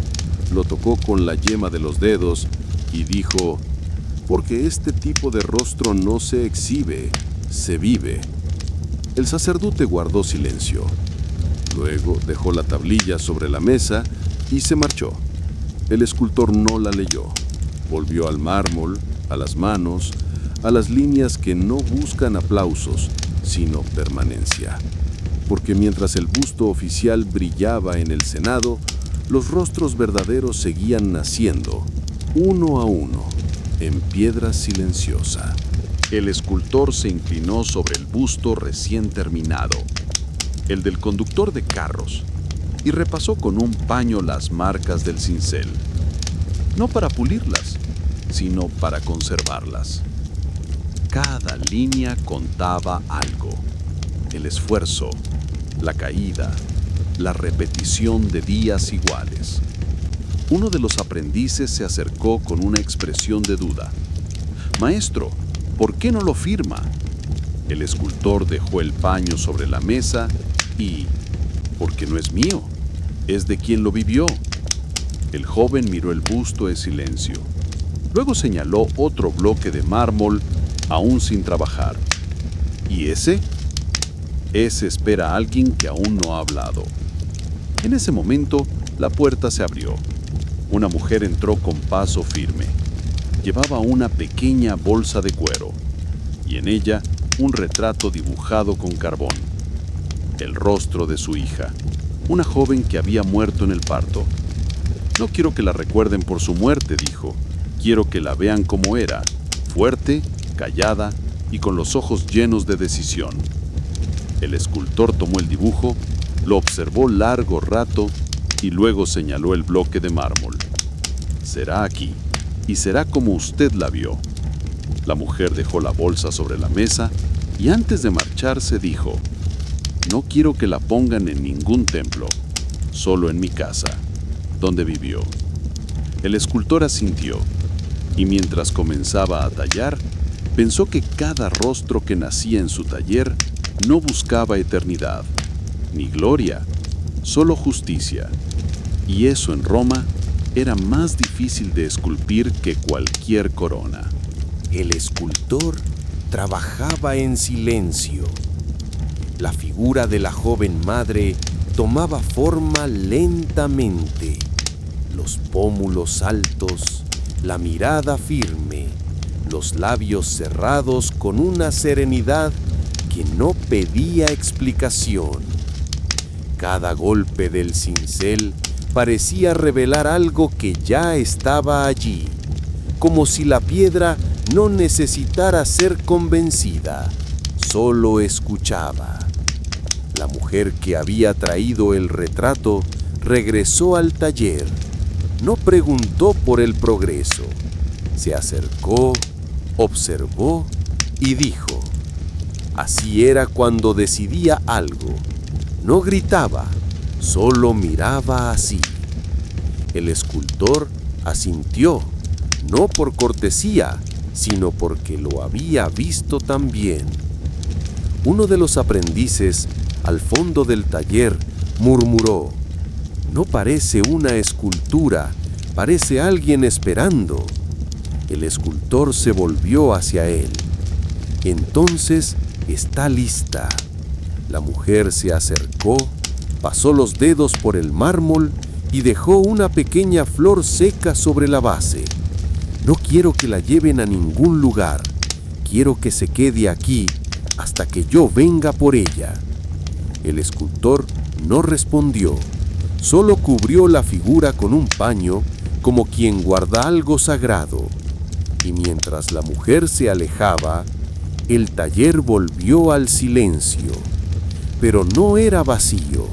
lo tocó con la yema de los dedos y dijo, porque este tipo de rostro no se exhibe, se vive. El sacerdote guardó silencio. Luego dejó la tablilla sobre la mesa y se marchó. El escultor no la leyó. Volvió al mármol, a las manos, a las líneas que no buscan aplausos, sino permanencia. Porque mientras el busto oficial brillaba en el Senado, los rostros verdaderos seguían naciendo, uno a uno, en piedra silenciosa. El escultor se inclinó sobre el busto recién terminado, el del conductor de carros, y repasó con un paño las marcas del cincel, no para pulirlas, sino para conservarlas. Cada línea contaba algo: el esfuerzo, la caída, la repetición de días iguales. Uno de los aprendices se acercó con una expresión de duda. «Maestro, ¿por qué no lo firma?» El escultor dejó el paño sobre la mesa y, porque no es mío, es de quien lo vivió. El joven miró el busto en silencio. Luego señaló otro bloque de mármol, aún sin trabajar. ¿Y ese? Ese espera a alguien que aún no ha hablado. En ese momento, la puerta se abrió. Una mujer entró con paso firme. Llevaba una pequeña bolsa de cuero, y en ella un retrato dibujado con carbón. El rostro de su hija, una joven que había muerto en el parto. No quiero que la recuerden por su muerte, dijo. Quiero que la vean como era, fuerte, callada y con los ojos llenos de decisión. El escultor tomó el dibujo, lo observó largo rato y luego señaló el bloque de mármol. Será aquí, y será como usted la vio. La mujer dejó la bolsa sobre la mesa y antes de marcharse dijo, no quiero que la pongan en ningún templo, solo en mi casa, donde vivió. El escultor asintió y mientras comenzaba a tallar, pensó que cada rostro que nacía en su taller no buscaba eternidad, ni gloria, solo justicia. Y eso en Roma era más difícil de esculpir que cualquier corona. El escultor trabajaba en silencio. La figura de la joven madre tomaba forma lentamente. Los pómulos altos, la mirada firme, los labios cerrados con una serenidad que no pedía explicación. Cada golpe del cincel parecía revelar algo que ya estaba allí, como si la piedra no necesitara ser convencida, solo escuchaba. La mujer que había traído el retrato regresó al taller. No preguntó por el progreso. Se acercó, observó y dijo. Así era cuando decidía algo. No gritaba, solo miraba así. El escultor asintió, no por cortesía, sino porque lo había visto también. Uno de los aprendices, al fondo del taller, murmuró: «No parece una escultura, parece alguien esperando». El escultor se volvió hacia él. «Entonces está lista». La mujer se acercó, pasó los dedos por el mármol y dejó una pequeña flor seca sobre la base. «No quiero que la lleven a ningún lugar. Quiero que se quede aquí hasta que yo venga por ella». El escultor no respondió, solo cubrió la figura con un paño como quien guarda algo sagrado. Y mientras la mujer se alejaba, el taller volvió al silencio. Pero no era vacío,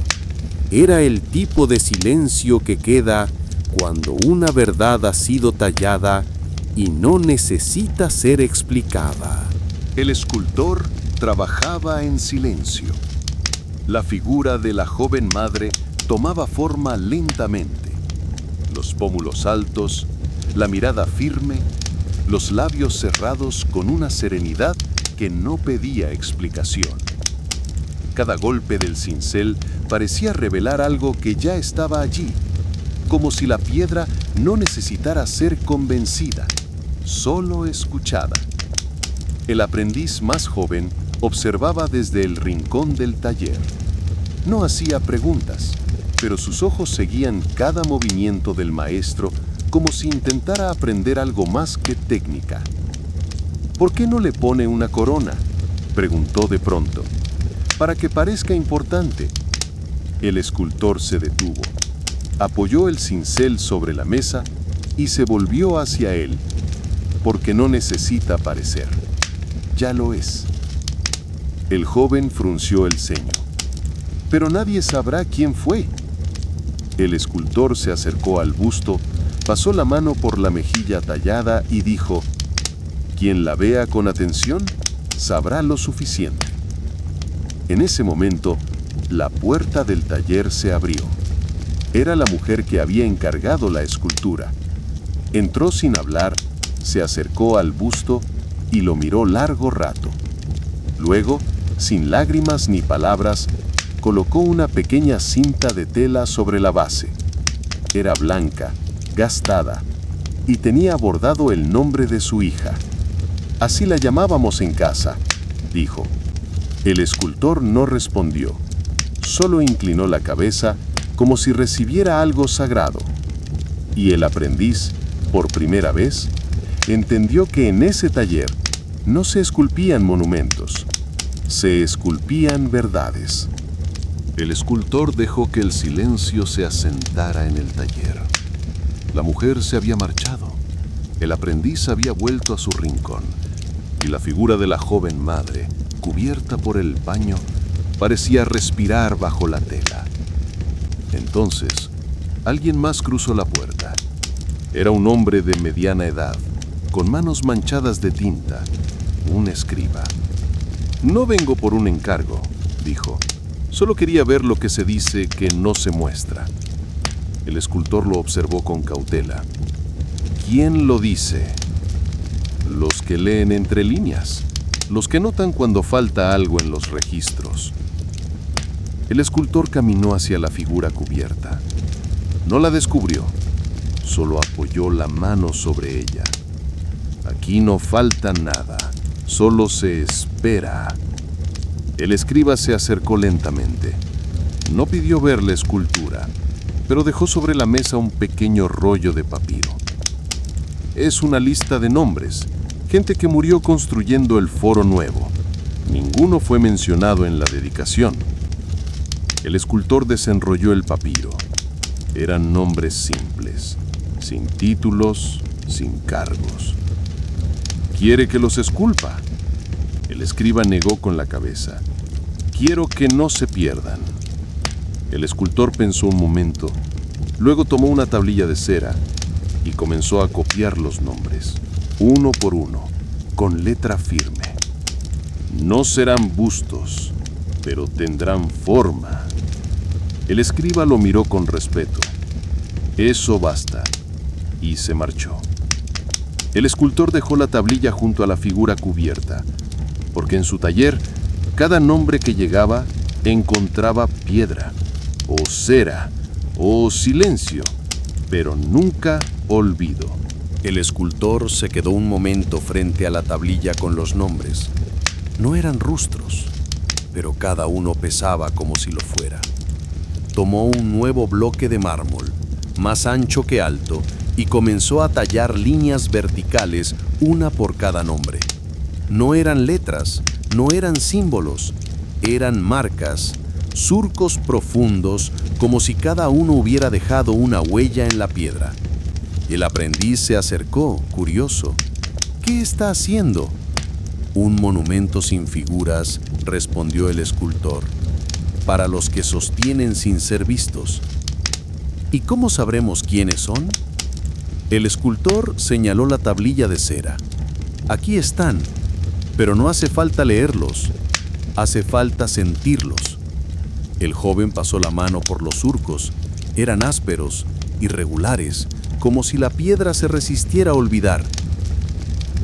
era el tipo de silencio que queda cuando una verdad ha sido tallada y no necesita ser explicada. El escultor trabajaba en silencio. La figura de la joven madre tomaba forma lentamente. Los pómulos altos, la mirada firme, los labios cerrados con una serenidad que no pedía explicación. Cada golpe del cincel parecía revelar algo que ya estaba allí, como si la piedra no necesitara ser convencida, solo escuchada. El aprendiz más joven observaba desde el rincón del taller. No hacía preguntas, pero sus ojos seguían cada movimiento del maestro como si intentara aprender algo más que técnica. «¿Por qué no le pone una corona?», preguntó de pronto, «para que parezca importante». El escultor se detuvo, apoyó el cincel sobre la mesa y se volvió hacia él, porque no necesita parecer. Ya lo es. El joven frunció el ceño. «Pero nadie sabrá quién fue». El escultor se acercó al busto, pasó la mano por la mejilla tallada y dijo: «Quien la vea con atención, sabrá lo suficiente». En ese momento, la puerta del taller se abrió. Era la mujer que había encargado la escultura. Entró sin hablar, se acercó al busto y lo miró largo rato. Luego, sin lágrimas ni palabras, colocó una pequeña cinta de tela sobre la base. Era blanca, gastada, y tenía bordado el nombre de su hija. «Así la llamábamos en casa», dijo. El escultor no respondió, solo inclinó la cabeza como si recibiera algo sagrado. Y el aprendiz, por primera vez, entendió que en ese taller no se esculpían monumentos, se esculpían verdades. El escultor dejó que el silencio se asentara en el taller. La mujer se había marchado, el aprendiz había vuelto a su rincón, y la figura de la joven madre, cubierta por el paño, parecía respirar bajo la tela. Entonces, alguien más cruzó la puerta. Era un hombre de mediana edad, con manos manchadas de tinta, un escriba. «No vengo por un encargo», dijo. «Solo quería ver lo que se dice que no se muestra». El escultor lo observó con cautela. «¿Quién lo dice?» «Los que leen entre líneas, los que notan cuando falta algo en los registros». El escultor caminó hacia la figura cubierta. No la descubrió, solo apoyó la mano sobre ella. «Aquí no falta nada, solo se espera». El escriba se acercó lentamente. No pidió ver la escultura, pero dejó sobre la mesa un pequeño rollo de papiro. Es una lista de nombres, gente que murió construyendo el foro nuevo. Ninguno fue mencionado en la dedicación. El escultor desenrolló el papiro. Eran nombres simples, sin títulos, sin cargos. ¿Quiere que los esculpa? El escriba negó con la cabeza. Quiero que no se pierdan. El escultor pensó un momento, luego tomó una tablilla de cera y comenzó a copiar los nombres, uno por uno, con letra firme. No serán bustos, pero tendrán forma. El escriba lo miró con respeto. Eso basta, y se marchó. El escultor dejó la tablilla junto a la figura cubierta, porque en su taller, cada nombre que llegaba encontraba piedra, o cera, o silencio, pero nunca olvido. El escultor se quedó un momento frente a la tablilla con los nombres. No eran rustros, pero cada uno pesaba como si lo fuera. Tomó un nuevo bloque de mármol, más ancho que alto, y comenzó a tallar líneas verticales, una por cada nombre. No eran letras, no eran símbolos, eran marcas, surcos profundos, como si cada uno hubiera dejado una huella en la piedra. El aprendiz se acercó, curioso. ¿Qué está haciendo? Un monumento sin figuras, respondió el escultor, para los que sostienen sin ser vistos. ¿Y cómo sabremos quiénes son? El escultor señaló la tablilla de cera. Aquí están, pero no hace falta leerlos, hace falta sentirlos. El joven pasó la mano por los surcos. Eran ásperos, irregulares, como si la piedra se resistiera a olvidar.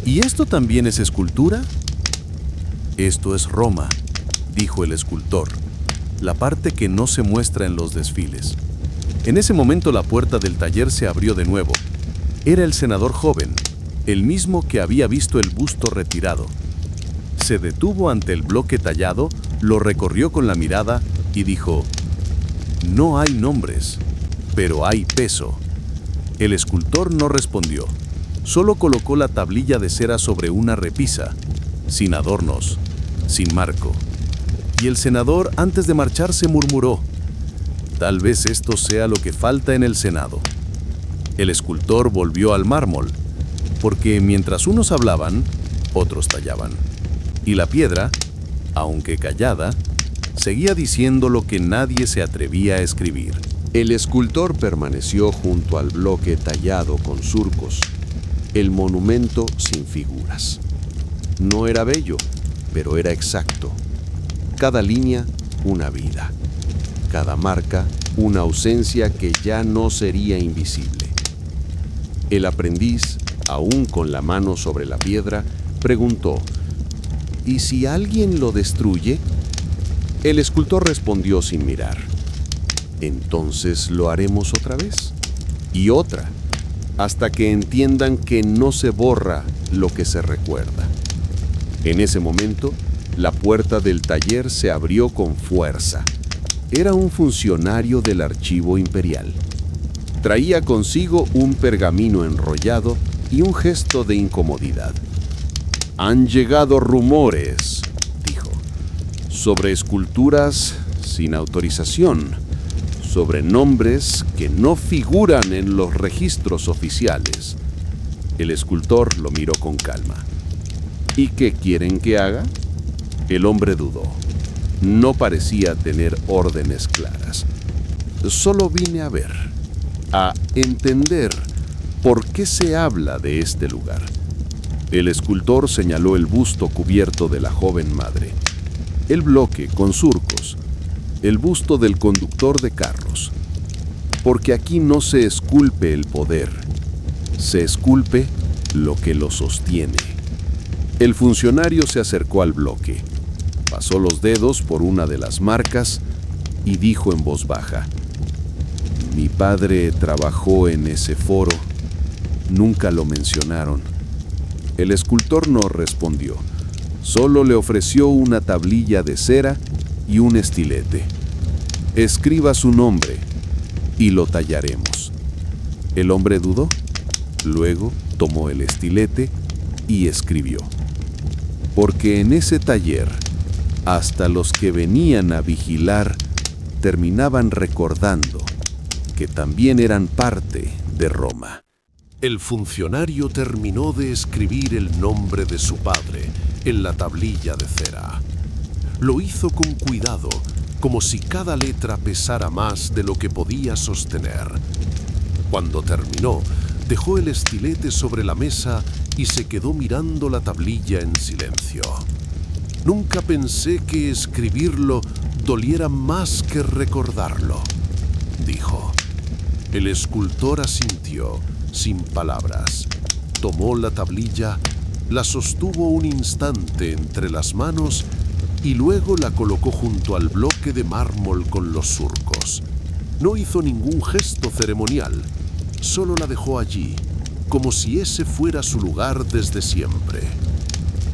¿Y esto también es escultura? Esto es Roma, dijo el escultor, la parte que no se muestra en los desfiles. En ese momento la puerta del taller se abrió de nuevo. Era el senador joven, el mismo que había visto el busto retirado. Se detuvo ante el bloque tallado, lo recorrió con la mirada y dijo: «No hay nombres, pero hay peso». El escultor no respondió, solo colocó la tablilla de cera sobre una repisa, sin adornos, sin marco. Y el senador, antes de marcharse, murmuró: «Tal vez esto sea lo que falta en el Senado». El escultor volvió al mármol, porque mientras unos hablaban, otros tallaban. Y la piedra, aunque callada, seguía diciendo lo que nadie se atrevía a escribir. El escultor permaneció junto al bloque tallado con surcos, el monumento sin figuras. No era bello, pero era exacto. Cada línea, una vida. Cada marca, una ausencia que ya no sería invisible. El aprendiz, aún con la mano sobre la piedra, preguntó: ¿y si alguien lo destruye? El escultor respondió sin mirar: entonces lo haremos otra vez y otra, hasta que entiendan que no se borra lo que se recuerda. En ese momento, la puerta del taller se abrió con fuerza. Era un funcionario del archivo imperial. Traía consigo un pergamino enrollado y un gesto de incomodidad. «Han llegado rumores», dijo, «sobre esculturas sin autorización, sobre nombres que no figuran en los registros oficiales». El escultor lo miró con calma. «¿Y qué quieren que haga?». El hombre dudó. No parecía tener órdenes claras. «Solo vine a ver, a entender por qué se habla de este lugar». El escultor señaló el busto cubierto de la joven madre, el bloque con surcos, el busto del conductor de carros. Porque aquí no se esculpe el poder, se esculpe lo que lo sostiene. El funcionario se acercó al bloque, pasó los dedos por una de las marcas y dijo en voz baja: «Mi padre trabajó en ese foro, nunca lo mencionaron». El escultor no respondió, solo le ofreció una tablilla de cera y un estilete. «Escriba su nombre y lo tallaremos». El hombre dudó, Luego tomó el estilete y escribió. Porque en ese taller, hasta los que venían a vigilar terminaban recordando que también eran parte de Roma. El funcionario terminó de escribir el nombre de su padre en la tablilla de cera. Lo hizo con cuidado, como si cada letra pesara más de lo que podía sostener. Cuando terminó, dejó el estilete sobre la mesa y se quedó mirando la tablilla en silencio. Nunca pensé que escribirlo doliera más que recordarlo, dijo. El escultor asintió, sin palabras. Tomó la tablilla, la sostuvo un instante entre las manos y luego la colocó junto al bloque de mármol con los surcos. No hizo ningún gesto ceremonial, solo la dejó allí, como si ese fuera su lugar desde siempre.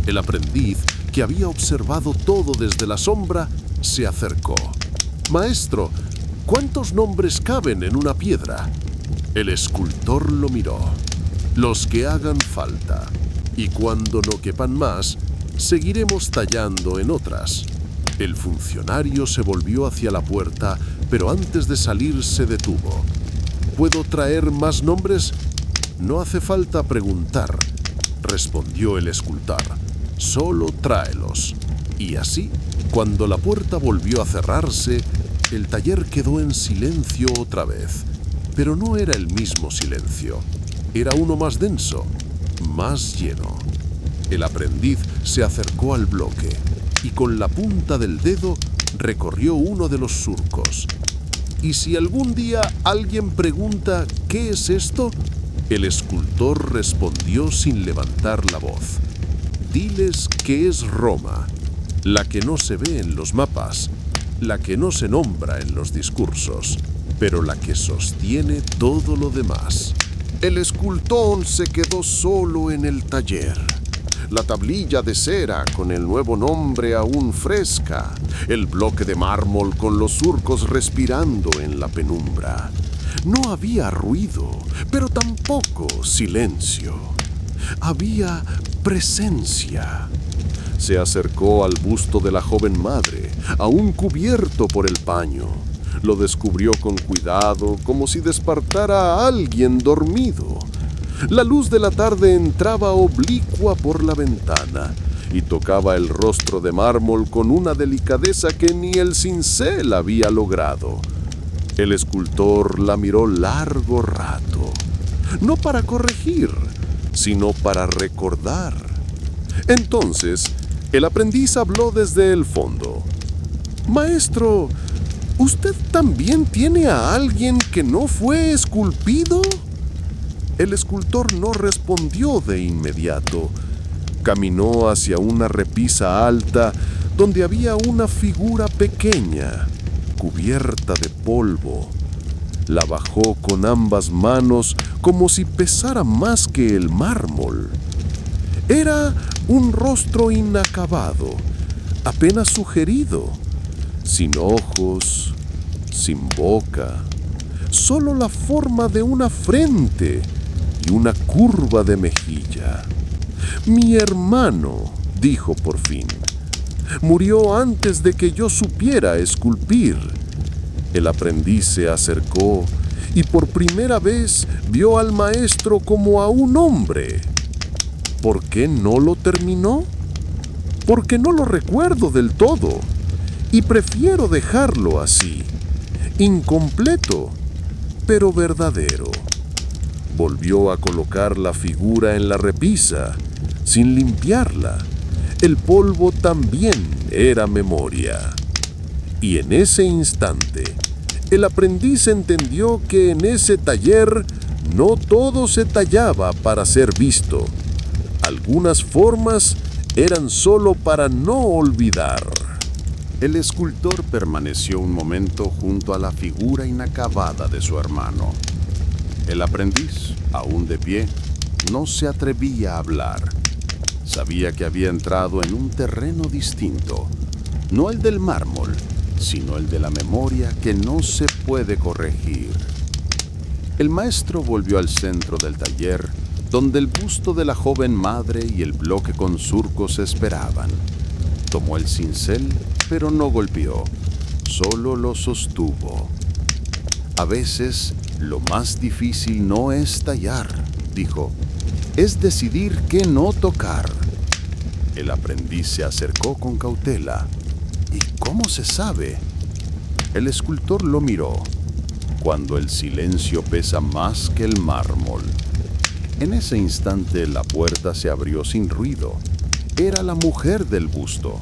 El aprendiz, que había observado todo desde la sombra, se acercó. «Maestro, ¿cuántos nombres caben en una piedra?» El escultor lo miró. «Los que hagan falta, y cuando no quepan más, seguiremos tallando en otras». El funcionario se volvió hacia la puerta, pero antes de salir se detuvo. «¿Puedo traer más nombres?» «No hace falta preguntar», respondió el escultor. «Solo tráelos». Y así, cuando la puerta volvió a cerrarse, el taller quedó en silencio otra vez. Pero no era el mismo silencio. Era uno más denso, más lleno. El aprendiz se acercó al bloque y con la punta del dedo recorrió uno de los surcos. «¿Y si algún día alguien pregunta qué es esto?», el escultor respondió sin levantar la voz. «Diles que es Roma, la que no se ve en los mapas, la que no se nombra en los discursos, pero la que sostiene todo lo demás». El escultor se quedó solo en el taller. La tablilla de cera con el nuevo nombre aún fresca, el bloque de mármol con los surcos respirando en la penumbra. No había ruido, pero tampoco silencio. Había presencia. Se acercó al busto de la joven madre, aún cubierto por el paño. Lo descubrió con cuidado, como si despertara a alguien dormido. La luz de la tarde entraba oblicua por la ventana y tocaba el rostro de mármol con una delicadeza que ni el cincel había logrado. El escultor la miró largo rato, no para corregir, sino para recordar. Entonces, el aprendiz habló desde el fondo. «Maestro, ¿usted también tiene a alguien que no fue esculpido?» El escultor no respondió de inmediato. Caminó hacia una repisa alta donde había una figura pequeña, cubierta de polvo. La bajó con ambas manos como si pesara más que el mármol. Era un rostro inacabado, apenas sugerido, sin ojos, sin boca, solo la forma de una frente y una curva de mejilla. «Mi hermano», dijo por fin, «murió antes de que yo supiera esculpir». El aprendiz se acercó y por primera vez vio al maestro como a un hombre. ¿Por qué no lo terminó? Porque no lo recuerdo del todo y prefiero dejarlo así, incompleto, pero verdadero. Volvió a colocar la figura en la repisa, sin limpiarla. El polvo también era memoria. Y en ese instante, el aprendiz entendió que en ese taller no todo se tallaba para ser visto. Algunas formas eran solo para no olvidar. El escultor permaneció un momento junto a la figura inacabada de su hermano. El aprendiz, aún de pie, no se atrevía a hablar. Sabía que había entrado en un terreno distinto, no el del mármol, sino el de la memoria que no se puede corregir. El maestro volvió al centro del taller donde el busto de la joven madre y el bloque con surcos esperaban. Tomó el cincel, pero no golpeó, solo lo sostuvo. A veces, lo más difícil no es tallar, dijo, es decidir qué no tocar. El aprendiz se acercó con cautela. ¿Y cómo se sabe? El escultor lo miró. Cuando el silencio pesa más que el mármol. En ese instante la puerta se abrió sin ruido. Era la mujer del busto.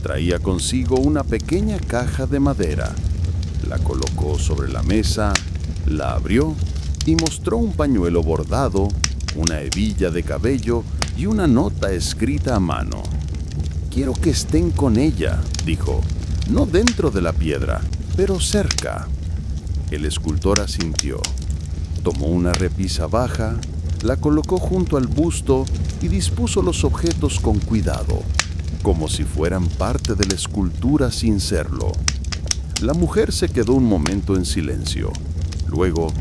Traía consigo una pequeña caja de madera. La colocó sobre la mesa, la abrió y mostró un pañuelo bordado, una hebilla de cabello y una nota escrita a mano. Quiero que estén con ella, dijo, no dentro de la piedra, pero cerca. El escultor asintió. Tomó una repisa baja, la colocó junto al busto y dispuso los objetos con cuidado, como si fueran parte de la escultura sin serlo. La mujer se quedó un momento en silencio. Luego,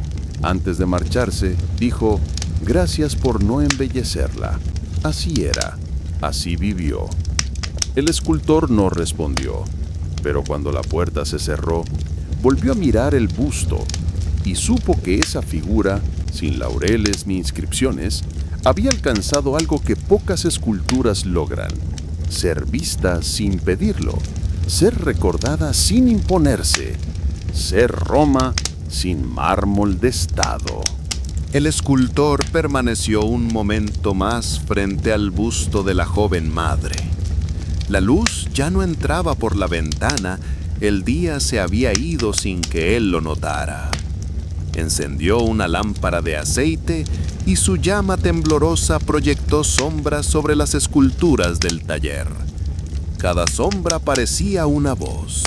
antes de marcharse, dijo, gracias por no embellecerla. Así era, así vivió. El escultor no respondió, pero cuando la puerta se cerró, volvió a mirar el busto y supo que esa figura, sin laureles ni inscripciones, había alcanzado algo que pocas esculturas logran: ser vista sin pedirlo, ser recordada sin imponerse, ser Roma sin mármol de estado. El escultor permaneció un momento más frente al busto de la joven madre. La luz ya no entraba por la ventana, el día se había ido sin que él lo notara. Encendió una lámpara de aceite y su llama temblorosa proyectó sombras sobre las esculturas del taller. Cada sombra parecía una voz.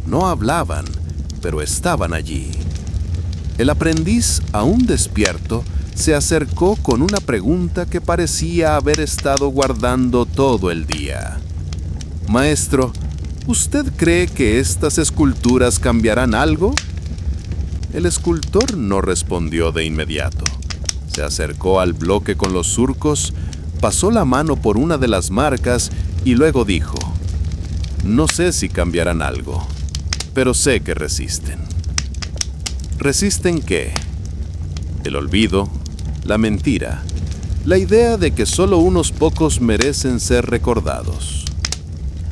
No hablaban, pero estaban allí. El aprendiz, aún despierto, se acercó con una pregunta que parecía haber estado guardando todo el día. Maestro, ¿usted cree que estas esculturas cambiarán algo? El escultor no respondió de inmediato. Se acercó al bloque con los surcos, pasó la mano por una de las marcas y luego dijo, no sé si cambiarán algo, pero sé que resisten. ¿Resisten qué? El olvido, la mentira, la idea de que solo unos pocos merecen ser recordados.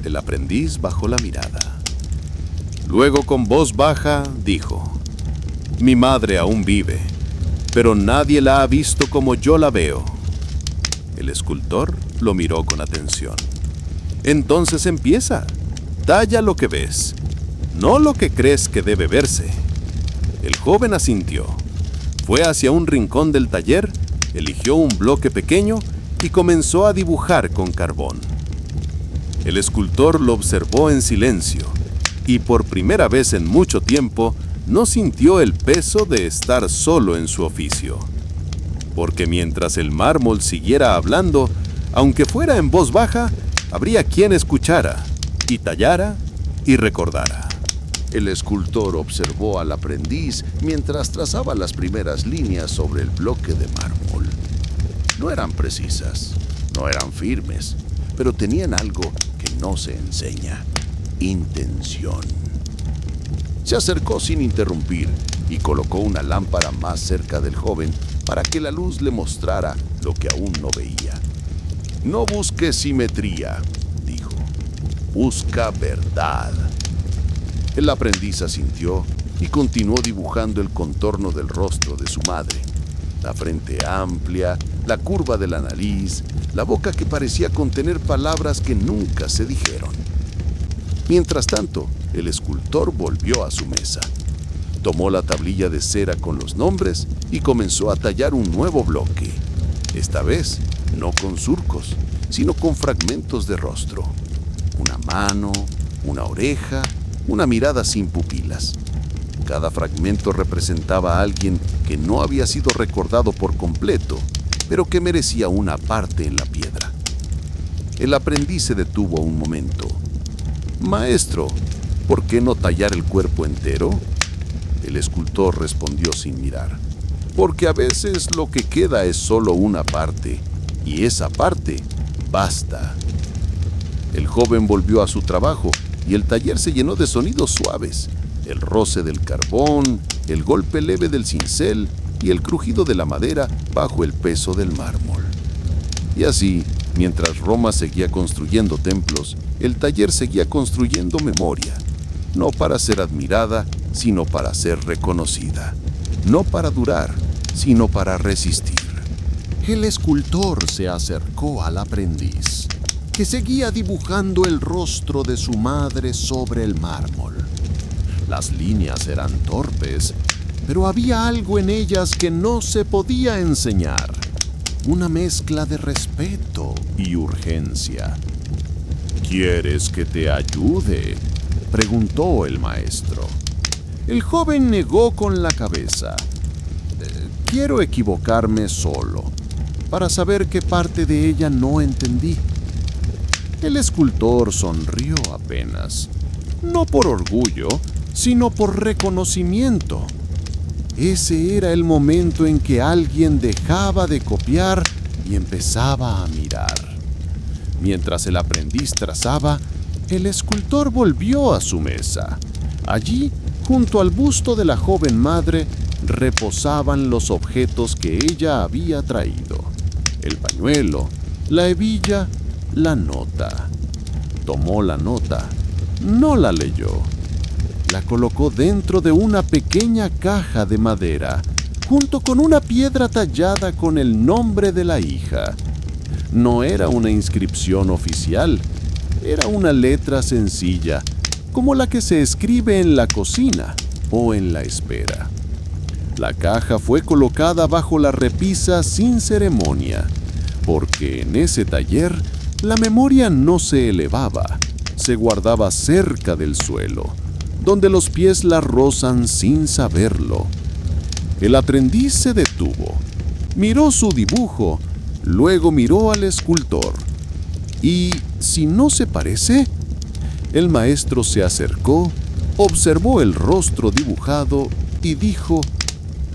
El aprendiz bajó la mirada. Luego, con voz baja, dijo, mi madre aún vive, pero nadie la ha visto como yo la veo. El escultor lo miró con atención. Entonces empieza. Talla lo que ves, no lo que crees que debe verse. El joven asintió. Fue hacia un rincón del taller, eligió un bloque pequeño y comenzó a dibujar con carbón. El escultor lo observó en silencio y por primera vez en mucho tiempo no sintió el peso de estar solo en su oficio. Porque mientras el mármol siguiera hablando, aunque fuera en voz baja, habría quien escuchara y tallara y recordara. El escultor observó al aprendiz mientras trazaba las primeras líneas sobre el bloque de mármol. No eran precisas, no eran firmes, pero tenían algo que no se enseña: intención. Se acercó sin interrumpir y colocó una lámpara más cerca del joven para que la luz le mostrara lo que aún no veía. No busque simetría, dijo. Busca verdad. El aprendiz asintió y continuó dibujando el contorno del rostro de su madre. La frente amplia, la curva de la nariz, la boca que parecía contener palabras que nunca se dijeron. Mientras tanto, el escultor volvió a su mesa. Tomó la tablilla de cera con los nombres y comenzó a tallar un nuevo bloque. Esta vez, no con surcos, sino con fragmentos de rostro. Una mano, una oreja, una mirada sin pupilas. Cada fragmento representaba a alguien que no había sido recordado por completo, pero que merecía una parte en la piedra. El aprendiz se detuvo un momento. Maestro, ¿por qué no tallar el cuerpo entero? El escultor respondió sin mirar. porque a veces lo que queda es solo una parte, y esa parte basta. El joven volvió a su trabajo y el taller se llenó de sonidos suaves, el roce del carbón, el golpe leve del cincel y el crujido de la madera bajo el peso del mármol. Y así, mientras Roma seguía construyendo templos, el taller seguía construyendo memoria, no para ser admirada, sino para ser reconocida, no para durar, sino para resistir. El escultor se acercó al aprendiz, que seguía dibujando el rostro de su madre sobre el mármol. Las líneas eran torpes, pero había algo en ellas que no se podía enseñar. Una mezcla de respeto y urgencia. ¿Quieres que te ayude?, preguntó el maestro. El joven negó con la cabeza. Quiero equivocarme solo, para saber qué parte de ella no entendí. El escultor sonrió apenas, no por orgullo, sino por reconocimiento. Ese era el momento en que alguien dejaba de copiar y empezaba a mirar. Mientras el aprendiz trazaba, el escultor volvió a su mesa. Allí, junto al busto de la joven madre, reposaban los objetos que ella había traído: el pañuelo, la hebilla, la nota. Tomó la nota, no la leyó. La colocó dentro de una pequeña caja de madera, junto con una piedra tallada con el nombre de la hija. No era una inscripción oficial, era una letra sencilla, como la que se escribe en la cocina o en la espera. La caja fue colocada bajo la repisa sin ceremonia, porque en ese taller la memoria no se elevaba, se guardaba cerca del suelo, donde los pies la rozan sin saberlo. El aprendiz se detuvo, miró su dibujo, luego miró al escultor. ¿Y si no se parece? El maestro se acercó, observó el rostro dibujado y dijo: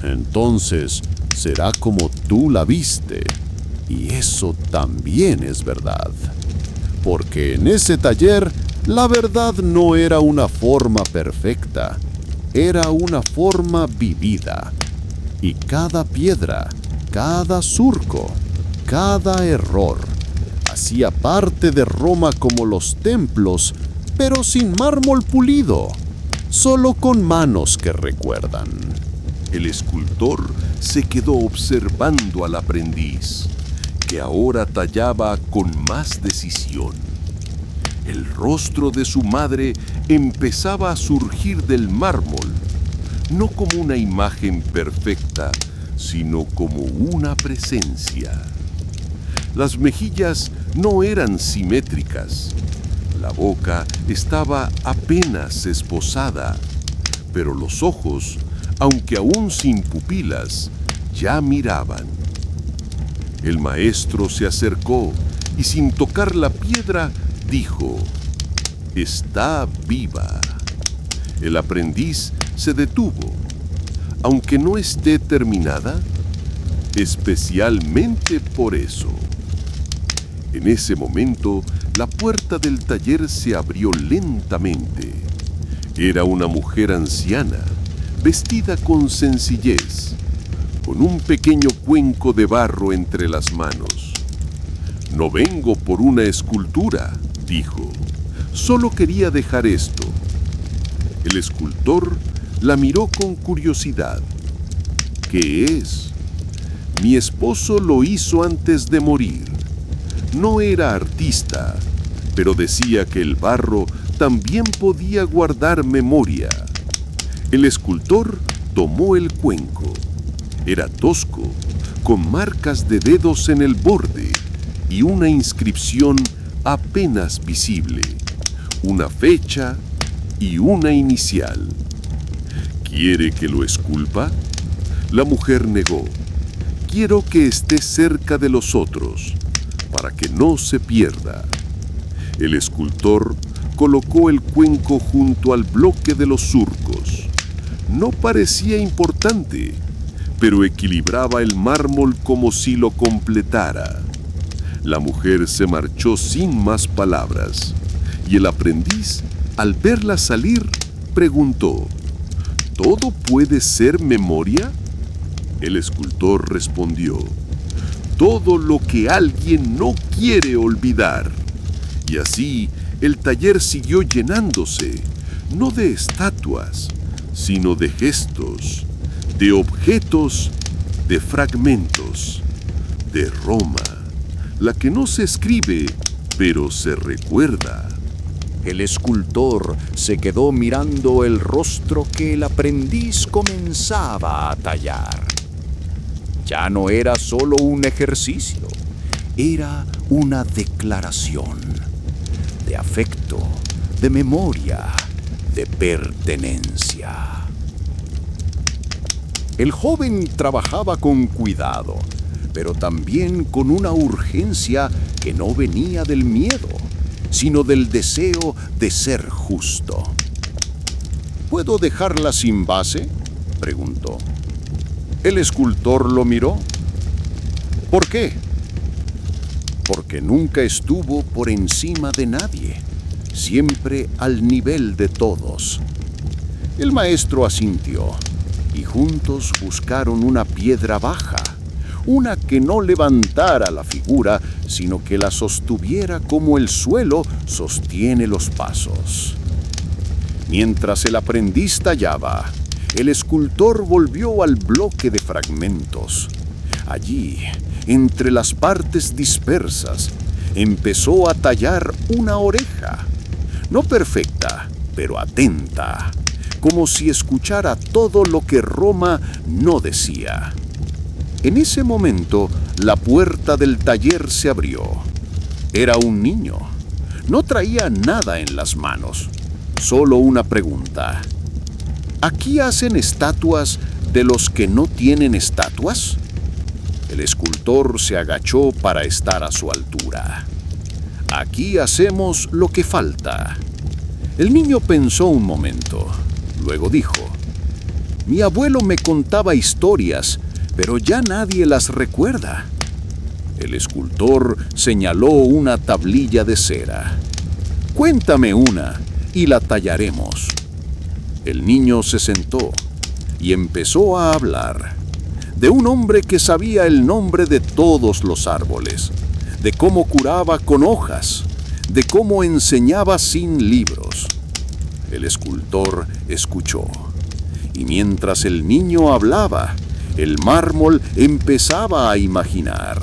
entonces será como tú la viste. Y eso también es verdad, porque en ese taller la verdad no era una forma perfecta, era una forma vivida. Y cada piedra, cada surco, cada error, hacía parte de Roma como los templos, pero sin mármol pulido, solo con manos que recuerdan. El escultor se quedó observando al aprendiz, que ahora tallaba con más decisión. El rostro de su madre empezaba a surgir del mármol, no como una imagen perfecta, sino como una presencia. Las mejillas no eran simétricas, la boca estaba apenas esbozada, pero los ojos, aunque aún sin pupilas, ya miraban. El maestro se acercó y sin tocar la piedra dijo: está viva. El aprendiz se detuvo. Aunque no esté terminada, especialmente por eso. En ese momento, la puerta del taller se abrió lentamente. Era una mujer anciana, vestida con sencillez, con un pequeño cuenco de barro entre las manos. No vengo por una escultura, dijo. Solo quería dejar esto. El escultor la miró con curiosidad. ¿Qué es? Mi esposo lo hizo antes de morir. No era artista, pero decía que el barro también podía guardar memoria. El escultor tomó el cuenco. Era tosco, con marcas de dedos en el borde y una inscripción apenas visible, una fecha y una inicial. ¿Quiere que lo esculpa? La mujer negó. Quiero que esté cerca de los otros, para que no se pierda. El escultor colocó el cuenco junto al bloque de los surcos. No parecía importante, pero equilibraba el mármol como si lo completara. La mujer se marchó sin más palabras, y el aprendiz, al verla salir, preguntó: ¿todo puede ser memoria? El escultor respondió: todo lo que alguien no quiere olvidar. Y así el taller siguió llenándose, no de estatuas, sino de gestos, de objetos, de fragmentos, de Roma, la que no se escribe, pero se recuerda. El escultor se quedó mirando el rostro que el aprendiz comenzaba a tallar. Ya no era solo un ejercicio, era una declaración de afecto, de memoria, de pertenencia. El joven trabajaba con cuidado, pero también con una urgencia que no venía del miedo, sino del deseo de ser justo. ¿Puedo dejarla sin base?, preguntó. El escultor lo miró. ¿Por qué? Porque nunca estuvo por encima de nadie, siempre al nivel de todos. El maestro asintió, y juntos buscaron una piedra baja, una que no levantara la figura, sino que la sostuviera como el suelo sostiene los pasos. Mientras el aprendiz tallaba, el escultor volvió al bloque de fragmentos. Allí, entre las partes dispersas, empezó a tallar una oreja, no perfecta, pero atenta, como si escuchara todo lo que Roma no decía. En ese momento, la puerta del taller se abrió. Era un niño. No traía nada en las manos, solo una pregunta. ¿Aquí hacen estatuas de los que no tienen estatuas? El escultor se agachó para estar a su altura. Aquí hacemos lo que falta. El niño pensó un momento. Luego dijo: mi abuelo me contaba historias, pero ya nadie las recuerda. El escultor señaló una tablilla de cera. Cuéntame una y la tallaremos. El niño se sentó y empezó a hablar de un hombre que sabía el nombre de todos los árboles, de cómo curaba con hojas, de cómo enseñaba sin libros. El escultor escuchó, y mientras el niño hablaba, el mármol empezaba a imaginar,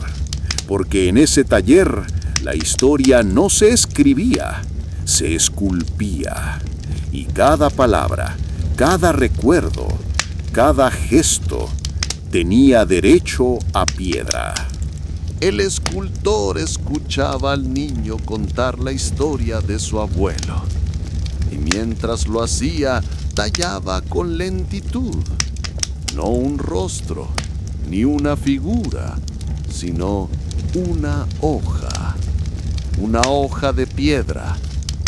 porque en ese taller la historia no se escribía, se esculpía, y cada palabra, cada recuerdo, cada gesto tenía derecho a piedra. El escultor escuchaba al niño contar la historia de su abuelo, y mientras lo hacía, tallaba con lentitud, no un rostro, ni una figura, sino una hoja de piedra,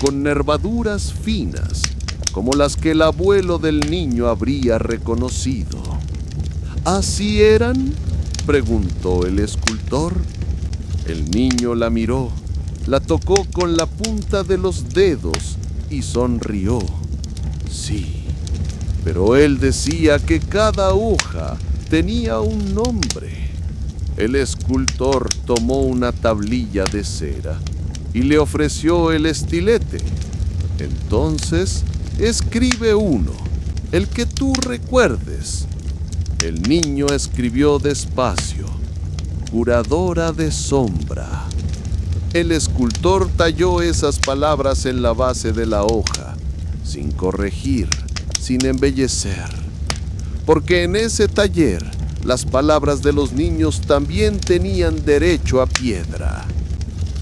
con nervaduras finas, como las que el abuelo del niño habría reconocido. ¿Así eran?, preguntó el escultor. El niño la miró, la tocó con la punta de los dedos y sonrió. Sí, pero él decía que cada hoja tenía un nombre. El escultor tomó una tablilla de cera y le ofreció el estilete. Entonces, escribe uno, el que tú recuerdes. El niño escribió despacio: curadora de sombra. El escultor talló esas palabras en la base de la hoja, sin corregir, sin embellecer. Porque en ese taller, las palabras de los niños también tenían derecho a piedra.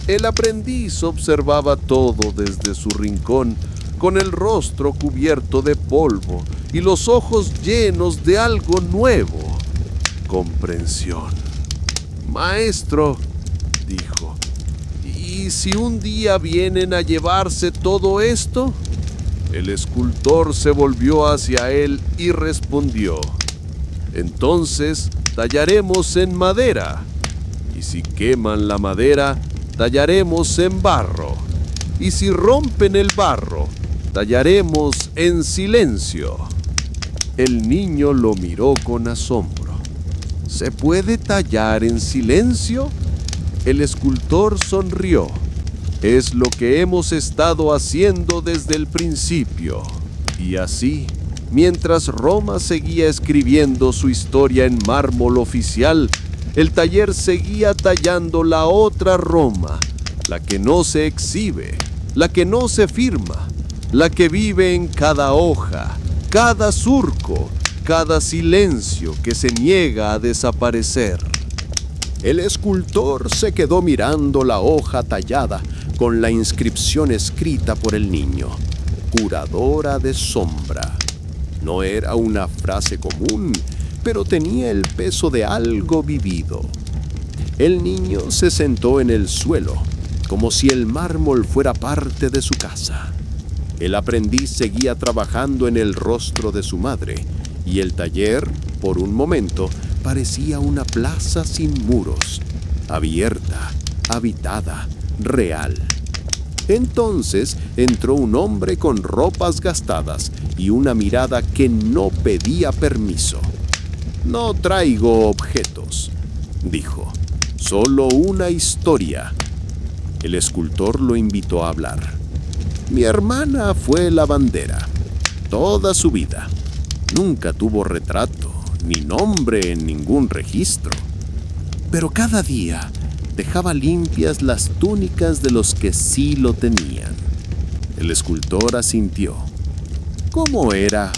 El aprendiz observaba todo desde su rincón, con el rostro cubierto de polvo y los ojos llenos de algo nuevo: comprensión. Maestro, dijo, ¿y si un día vienen a llevarse todo esto? El escultor se volvió hacia él y respondió: Entonces tallaremos en madera, y si queman la madera, tallaremos en barro, y si rompen el barro, tallaremos en silencio. El niño lo miró con asombro. ¿Se puede tallar en silencio? El escultor sonrió. Es lo que hemos estado haciendo desde el principio. Y así, mientras Roma seguía escribiendo su historia en mármol oficial, el taller seguía tallando la otra Roma, la que no se exhibe, la que no se firma, la que vive en cada hoja, cada surco, cada silencio que se niega a desaparecer. El escultor se quedó mirando la hoja tallada con la inscripción escrita por el niño: curadora de sombra. No era una frase común, pero tenía el peso de algo vivido. El niño se sentó en el suelo, como si el mármol fuera parte de su casa. El aprendiz seguía trabajando en el rostro de su madre, y el taller, por un momento, parecía una plaza sin muros, abierta, habitada, real. Entonces entró un hombre con ropas gastadas y una mirada que no pedía permiso. «No traigo objetos», dijo, «solo una historia». El escultor lo invitó a hablar. «Mi hermana fue lavandera toda su vida. Nunca tuvo retrato ni nombre en ningún registro, pero cada día dejaba limpias las túnicas de los que sí lo tenían». El escultor asintió. «¿Cómo era?».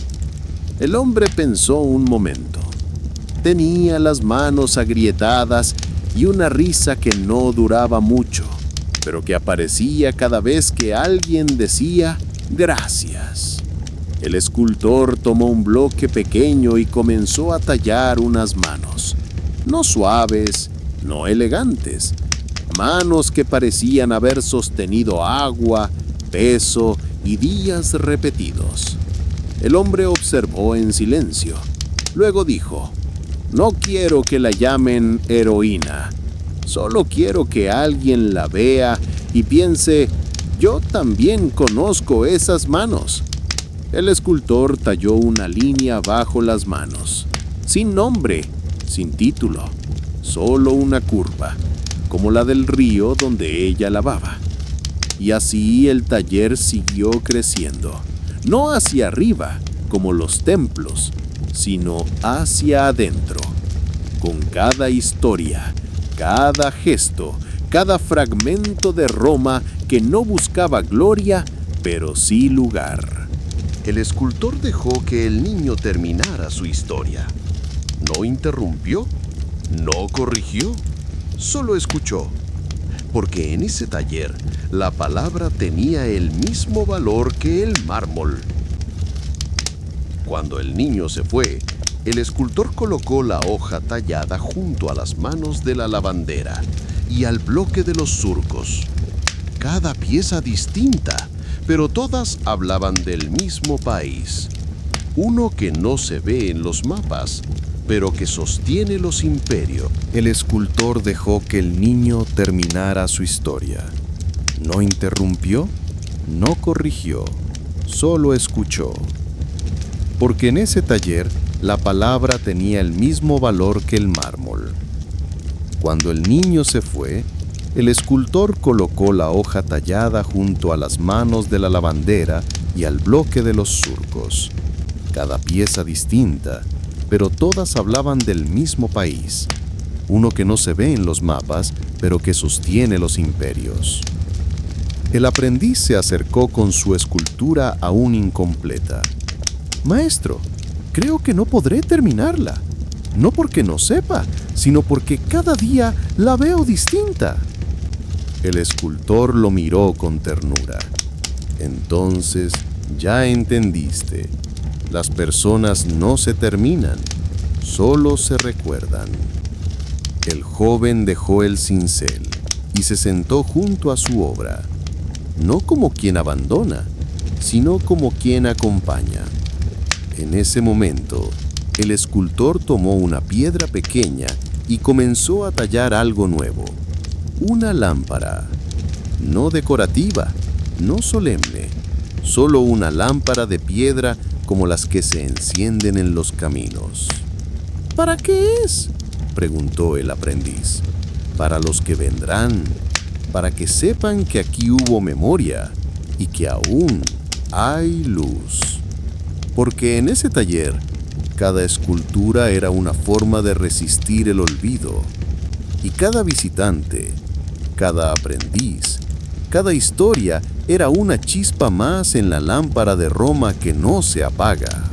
El hombre pensó un momento. Tenía las manos agrietadas y una risa que no duraba mucho, pero que aparecía cada vez que alguien decía «gracias». El escultor tomó un bloque pequeño y comenzó a tallar unas manos, no suaves, no elegantes, manos que parecían haber sostenido agua, peso y días repetidos. El hombre observó en silencio. Luego dijo: «No quiero que la llamen heroína. Solo quiero que alguien la vea y piense, yo también conozco esas manos». El escultor talló una línea bajo las manos, sin nombre, sin título, solo una curva, como la del río donde ella lavaba. Y así el taller siguió creciendo, no hacia arriba, como los templos, sino hacia adentro, con cada historia, cada gesto, cada fragmento de Roma que no buscaba gloria, pero sí lugar. El escultor dejó que el niño terminara su historia. No interrumpió, no corrigió, solo escuchó. Porque en ese taller la palabra tenía el mismo valor que el mármol. Cuando el niño se fue, el escultor colocó la hoja tallada junto a las manos de la lavandera y al bloque de los surcos. Cada pieza distinta, pero todas hablaban del mismo país. Uno que no se ve en los mapas, pero que sostiene los imperios. El escultor dejó que el niño terminara su historia. No interrumpió, no corrigió, solo escuchó. Porque en ese taller la palabra tenía el mismo valor que el mármol. Cuando el niño se fue, el escultor colocó la hoja tallada junto a las manos de la lavandera y al bloque de los surcos. Cada pieza distinta, pero todas hablaban del mismo país. Uno que no se ve en los mapas, pero que sostiene los imperios. El aprendiz se acercó con su escultura aún incompleta. «Maestro, creo que no podré terminarla. No porque no sepa, sino porque cada día la veo distinta». El escultor lo miró con ternura. «Entonces ya entendiste. Las personas no se terminan, solo se recuerdan». El joven dejó el cincel y se sentó junto a su obra, no como quien abandona, sino como quien acompaña. En ese momento, El escultor tomó una piedra pequeña y comenzó a tallar algo nuevo. Una lámpara. No decorativa, no solemne, solo una lámpara de piedra como las que se encienden en los caminos. ¿Para qué es?, preguntó el aprendiz. Para los que vendrán, para que sepan que aquí hubo memoria y que aún hay luz. Porque en ese taller, cada escultura era una forma de resistir el olvido, y cada visitante, cada aprendiz, cada historia era una chispa más en la lámpara de Roma que no se apaga.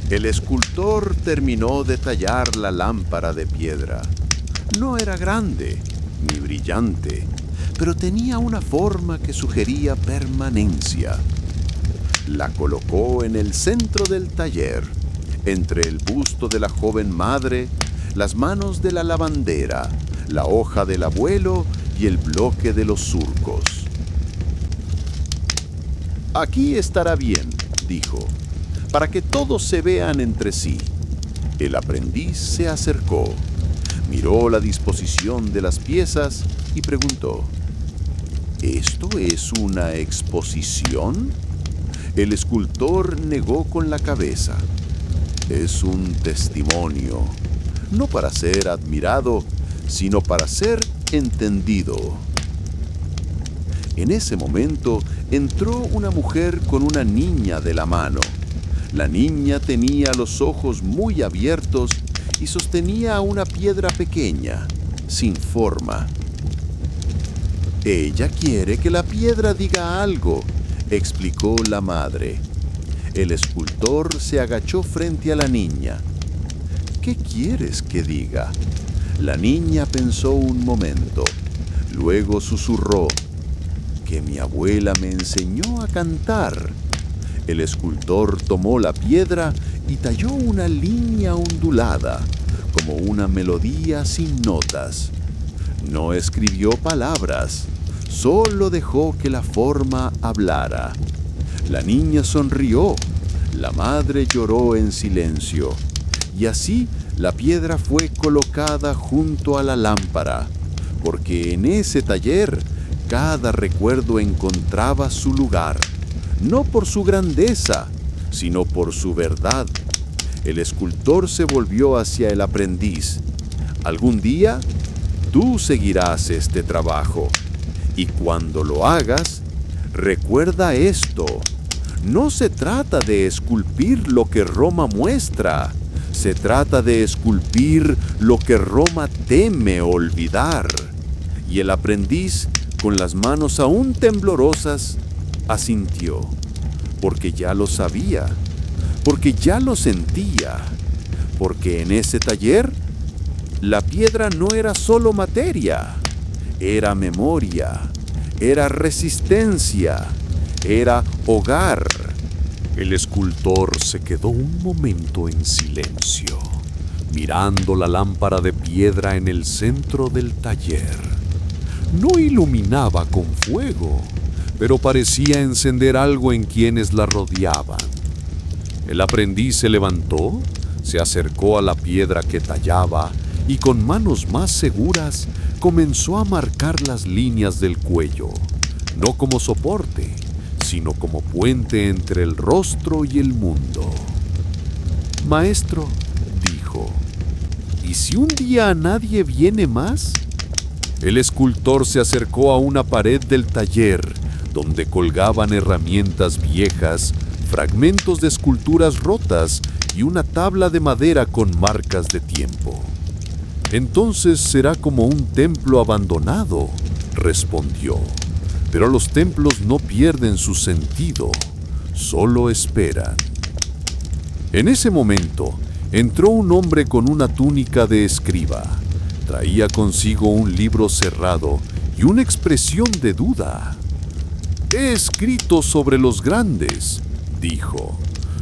El escultor terminó de tallar la lámpara de piedra. No era grande ni brillante, pero tenía una forma que sugería permanencia. La colocó en el centro del taller, entre el busto de la joven madre, las manos de la lavandera, la hoja del abuelo y el bloque de los surcos. Aquí estará bien, dijo, para que todos se vean entre sí. El aprendiz se acercó, miró la disposición de las piezas y preguntó: ¿Esto es una exposición? El escultor negó con la cabeza. Es un testimonio, no para ser admirado, sino para ser entendido. En ese momento entró una mujer con una niña de la mano. La niña tenía los ojos muy abiertos y sostenía una piedra pequeña, sin forma. Ella quiere que la piedra diga algo, explicó la madre. El escultor se agachó frente a la niña. ¿Qué quieres que diga? La niña pensó un momento, luego susurró: que mi abuela me enseñó a cantar. El escultor tomó la piedra y talló una línea ondulada, como una melodía sin notas. No escribió palabras, solo dejó que la forma hablara. La niña sonrió, la madre lloró en silencio, y así la piedra fue colocada junto a la lámpara, porque en ese taller cada recuerdo encontraba su lugar, no por su grandeza, sino por su verdad. El escultor se volvió hacia el aprendiz. Algún día, tú seguirás este trabajo, y cuando lo hagas, recuerda esto: no se trata de esculpir lo que Roma muestra, se trata de esculpir lo que Roma teme olvidar. Y el aprendiz, con las manos aún temblorosas, asintió, porque ya lo sabía, porque ya lo sentía, porque en ese taller la piedra no era solo materia, era memoria, era resistencia, era hogar. El escultor se quedó un momento en silencio, mirando la lámpara de piedra en el centro del taller. No iluminaba con fuego, pero parecía encender algo en quienes la rodeaban. El aprendiz se levantó, se acercó a la piedra que tallaba y con manos más seguras comenzó a marcar las líneas del cuello, no como soporte, sino como puente entre el rostro y el mundo. Maestro, dijo, ¿y si un día nadie viene más? El escultor se acercó a una pared del taller, donde colgaban herramientas viejas, fragmentos de esculturas rotas y una tabla de madera con marcas de tiempo. Entonces será como un templo abandonado, respondió. Pero los templos no pierden su sentido, solo esperan. En ese momento, entró un hombre con una túnica de escriba. Traía consigo un libro cerrado y una expresión de duda. He escrito sobre los grandes, dijo,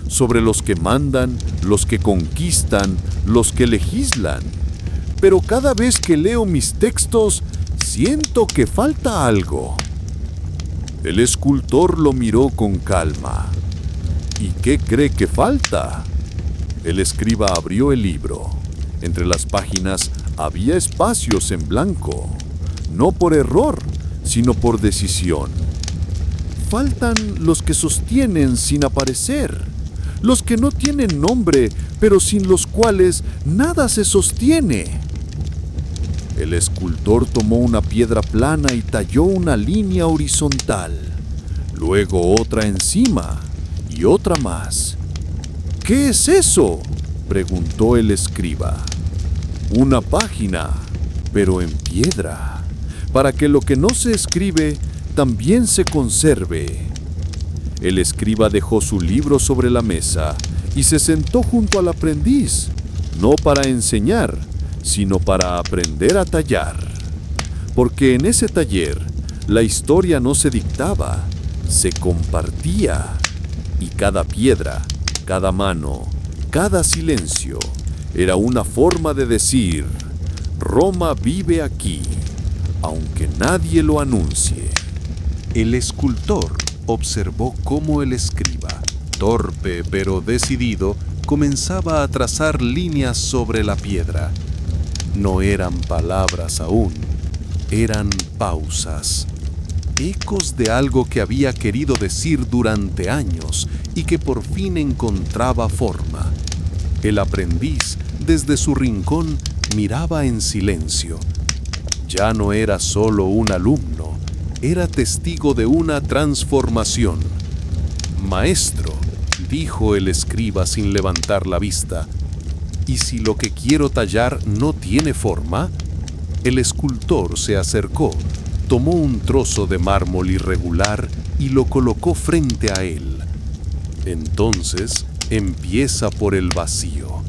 sobre los que mandan, los que conquistan, los que legislan. Pero cada vez que leo mis textos, siento que falta algo. El escultor lo miró con calma. ¿Y qué cree que falta? El escriba abrió el libro. Entre las páginas había espacios en blanco, no por error, sino por decisión. Faltan los que sostienen sin aparecer, los que no tienen nombre, pero sin los cuales nada se sostiene. El escultor tomó una piedra plana y talló una línea horizontal, luego otra encima y otra más. ¿Qué es eso?, preguntó el escriba. Una página, pero en piedra, para que lo que no se escribe también se conserve. El escriba dejó su libro sobre la mesa y se sentó junto al aprendiz, no para enseñar, sino para aprender a tallar. Porque en ese taller la historia no se dictaba, se compartía, y cada piedra, cada mano, cada silencio era una forma de decir: Roma vive aquí, aunque nadie lo anuncie. El escultor observó cómo el escriba, torpe pero decidido, comenzaba a trazar líneas sobre la piedra. No eran palabras aún, eran pausas, ecos de algo que había querido decir durante años y que por fin encontraba forma. El aprendiz, desde su rincón, miraba en silencio. Ya no era solo un alumno, era testigo de una transformación. «Maestro», dijo el escriba sin levantar la vista, «¿y si lo que quiero tallar no tiene forma?». El escultor se acercó, tomó un trozo de mármol irregular y lo colocó frente a él. Entonces empieza por el vacío.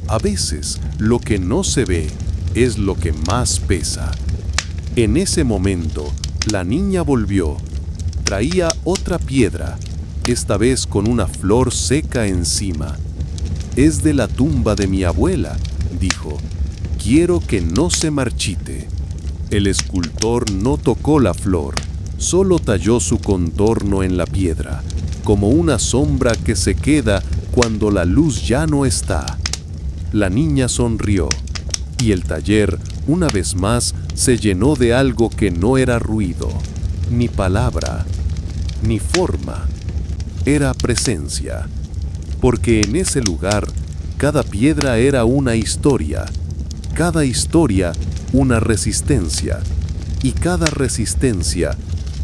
A veces lo que no se ve es lo que más pesa. En ese momento, la niña volvió. Traía otra piedra, esta vez con una flor seca encima. «Es de la tumba de mi abuela», dijo. «Quiero que no se marchite». El escultor no tocó la flor, solo talló su contorno en la piedra, como una sombra que se queda cuando la luz ya no está. La niña sonrió, y el taller, una vez más, se llenó de algo que no era ruido, ni palabra, ni forma. Era presencia, porque en ese lugar cada piedra era una historia, cada historia una resistencia, y cada resistencia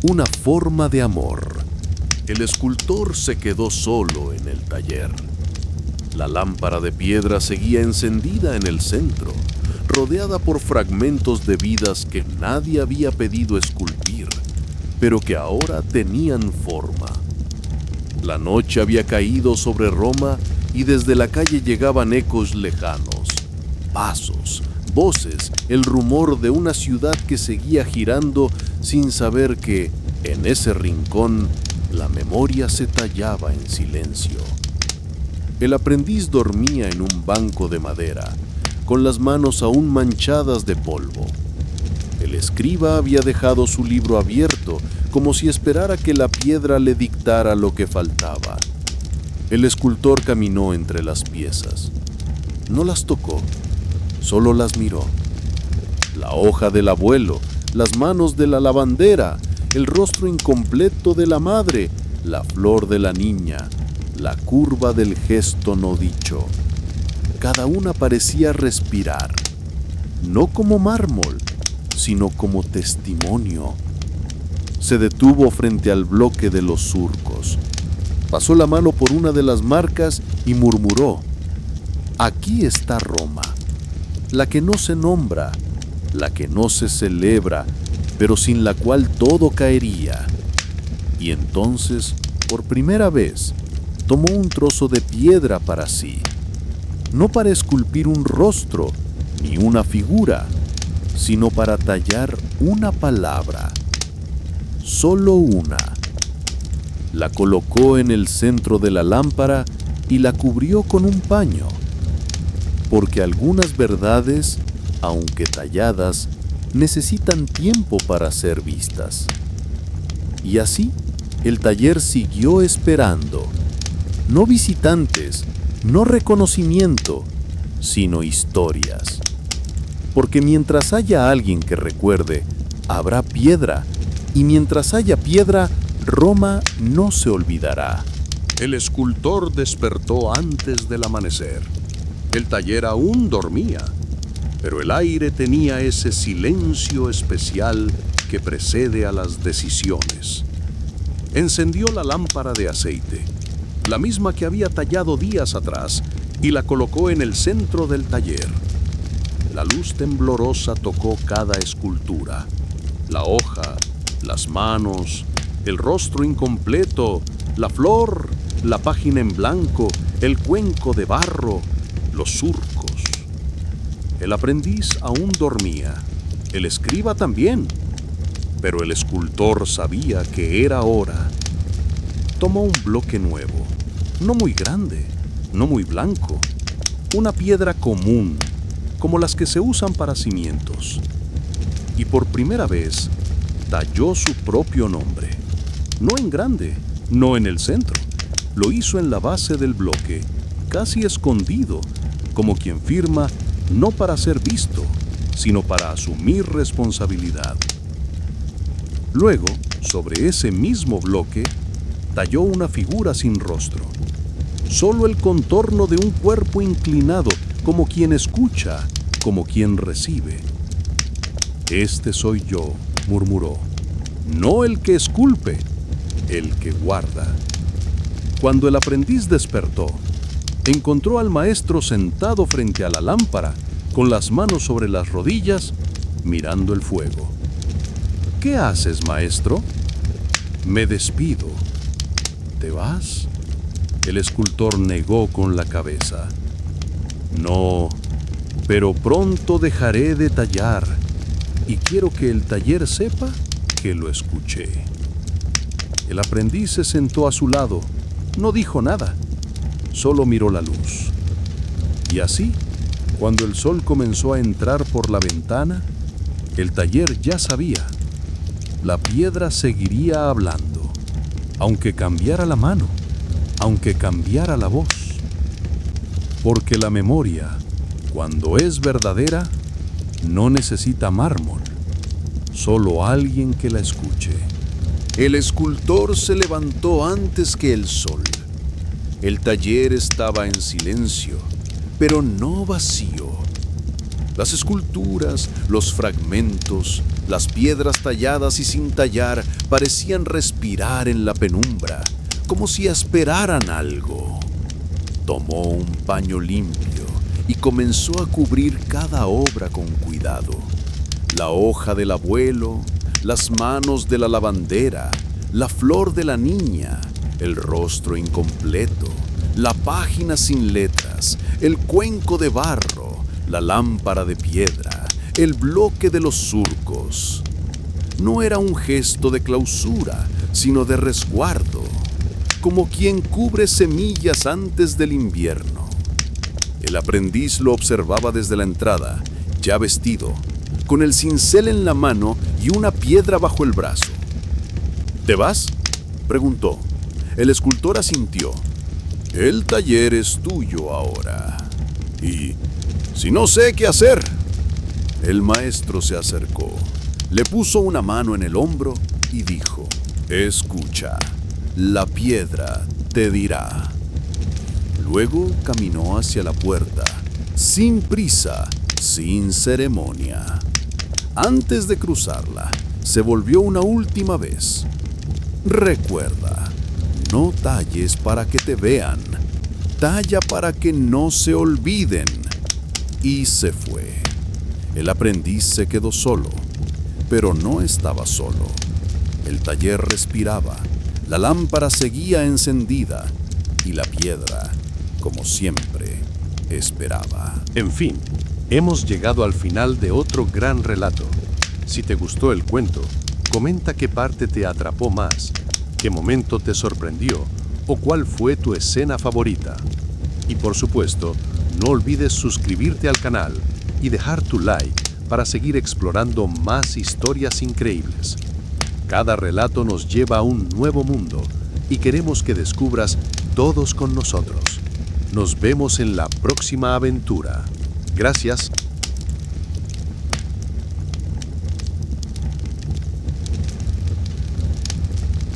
una forma de amor. El escultor se quedó solo en el taller. La lámpara de piedra seguía encendida en el centro, rodeada por fragmentos de vidas que nadie había pedido esculpir, pero que ahora tenían forma. La noche había caído sobre Roma y desde la calle llegaban ecos lejanos, pasos, voces, el rumor de una ciudad que seguía girando sin saber que, en ese rincón, la memoria se tallaba en silencio. El aprendiz dormía en un banco de madera, con las manos aún manchadas de polvo. El escriba había dejado su libro abierto, como si esperara que la piedra le dictara lo que faltaba. El escultor caminó entre las piezas. No las tocó, solo las miró. La hoja del abuelo, las manos de la lavandera, el rostro incompleto de la madre, la flor de la niña, la curva del gesto no dicho. Cada una parecía respirar, no como mármol, sino como testimonio. Se detuvo frente al bloque de los surcos. Pasó la mano por una de las marcas y murmuró: «Aquí está Roma, la que no se nombra, la que no se celebra, pero sin la cual todo caería». Y entonces, por primera vez, tomó un trozo de piedra para sí, no para esculpir un rostro ni una figura, sino para tallar una palabra, solo una. La colocó en el centro de la lámpara y la cubrió con un paño, porque algunas verdades, aunque talladas, necesitan tiempo para ser vistas. Y así, el taller siguió esperando, no visitantes, no reconocimiento, sino historias. Porque mientras haya alguien que recuerde, habrá piedra, y mientras haya piedra, Roma no se olvidará. El escultor despertó antes del amanecer. El taller aún dormía, pero el aire tenía ese silencio especial que precede a las decisiones. Encendió la lámpara de aceite, la misma que había tallado días atrás, y la colocó en el centro del taller. La luz temblorosa tocó cada escultura, la hoja, las manos, el rostro incompleto, la flor, la página en blanco, el cuenco de barro, los surcos. El aprendiz aún dormía, el escriba también, pero el escultor sabía que era hora. Tomó un bloque nuevo, no muy grande, no muy blanco, una piedra común, como las que se usan para cimientos, y por primera vez talló su propio nombre, no en grande, no en el centro, lo hizo en la base del bloque, casi escondido, como quien firma no para ser visto, sino para asumir responsabilidad. Luego, sobre ese mismo bloque, talló una figura sin rostro, solo el contorno de un cuerpo inclinado, como quien escucha, como quien recibe. «Este soy yo», murmuró, «no el que esculpe, el que guarda». Cuando el aprendiz despertó, encontró al maestro sentado frente a la lámpara, con las manos sobre las rodillas, mirando el fuego. «¿Qué haces, maestro?» «Me despido». «¿Te vas?» El escultor negó con la cabeza. «No, pero pronto dejaré de tallar, y quiero que el taller sepa que lo escuché». El aprendiz se sentó a su lado, no dijo nada, solo miró la luz. Y así, cuando el sol comenzó a entrar por la ventana, el taller ya sabía. La piedra seguiría hablando, aunque cambiara la mano, aunque cambiara la voz. Porque la memoria, cuando es verdadera, no necesita mármol, solo alguien que la escuche. El escultor se levantó antes que el sol. El taller estaba en silencio, pero no vacío. Las esculturas, los fragmentos, las piedras talladas y sin tallar parecían respirar en la penumbra, como si esperaran algo. Tomó un paño limpio y comenzó a cubrir cada obra con cuidado. La hoja del abuelo, las manos de la lavandera, la flor de la niña, el rostro incompleto, la página sin letras, el cuenco de barro, la lámpara de piedra, el bloque de los surcos. No era un gesto de clausura, sino de resguardo, como quien cubre semillas antes del invierno. El aprendiz lo observaba desde la entrada, ya vestido, con el cincel en la mano y una piedra bajo el brazo. ¿Te vas?, preguntó. El escultor asintió. El taller es tuyo ahora. Y si no sé qué hacer. El maestro se acercó, le puso una mano en el hombro y dijo: escucha, la piedra te dirá. Luego caminó hacia la puerta, sin prisa, sin ceremonia. Antes de cruzarla, se volvió una última vez. Recuerda, no talles para que te vean, talla para que no se olviden. Y se fue. El aprendiz se quedó solo, pero no estaba solo. El taller respiraba, la lámpara seguía encendida y la piedra, como siempre, esperaba. En fin, hemos llegado al final de otro gran relato. Si te gustó el cuento, comenta qué parte te atrapó más, qué momento te sorprendió o cuál fue tu escena favorita. Y por supuesto, no olvides suscribirte al canal y dejar tu like para seguir explorando más historias increíbles. Cada relato nos lleva a un nuevo mundo y queremos que descubras todos con nosotros. Nos vemos en la próxima aventura. Gracias.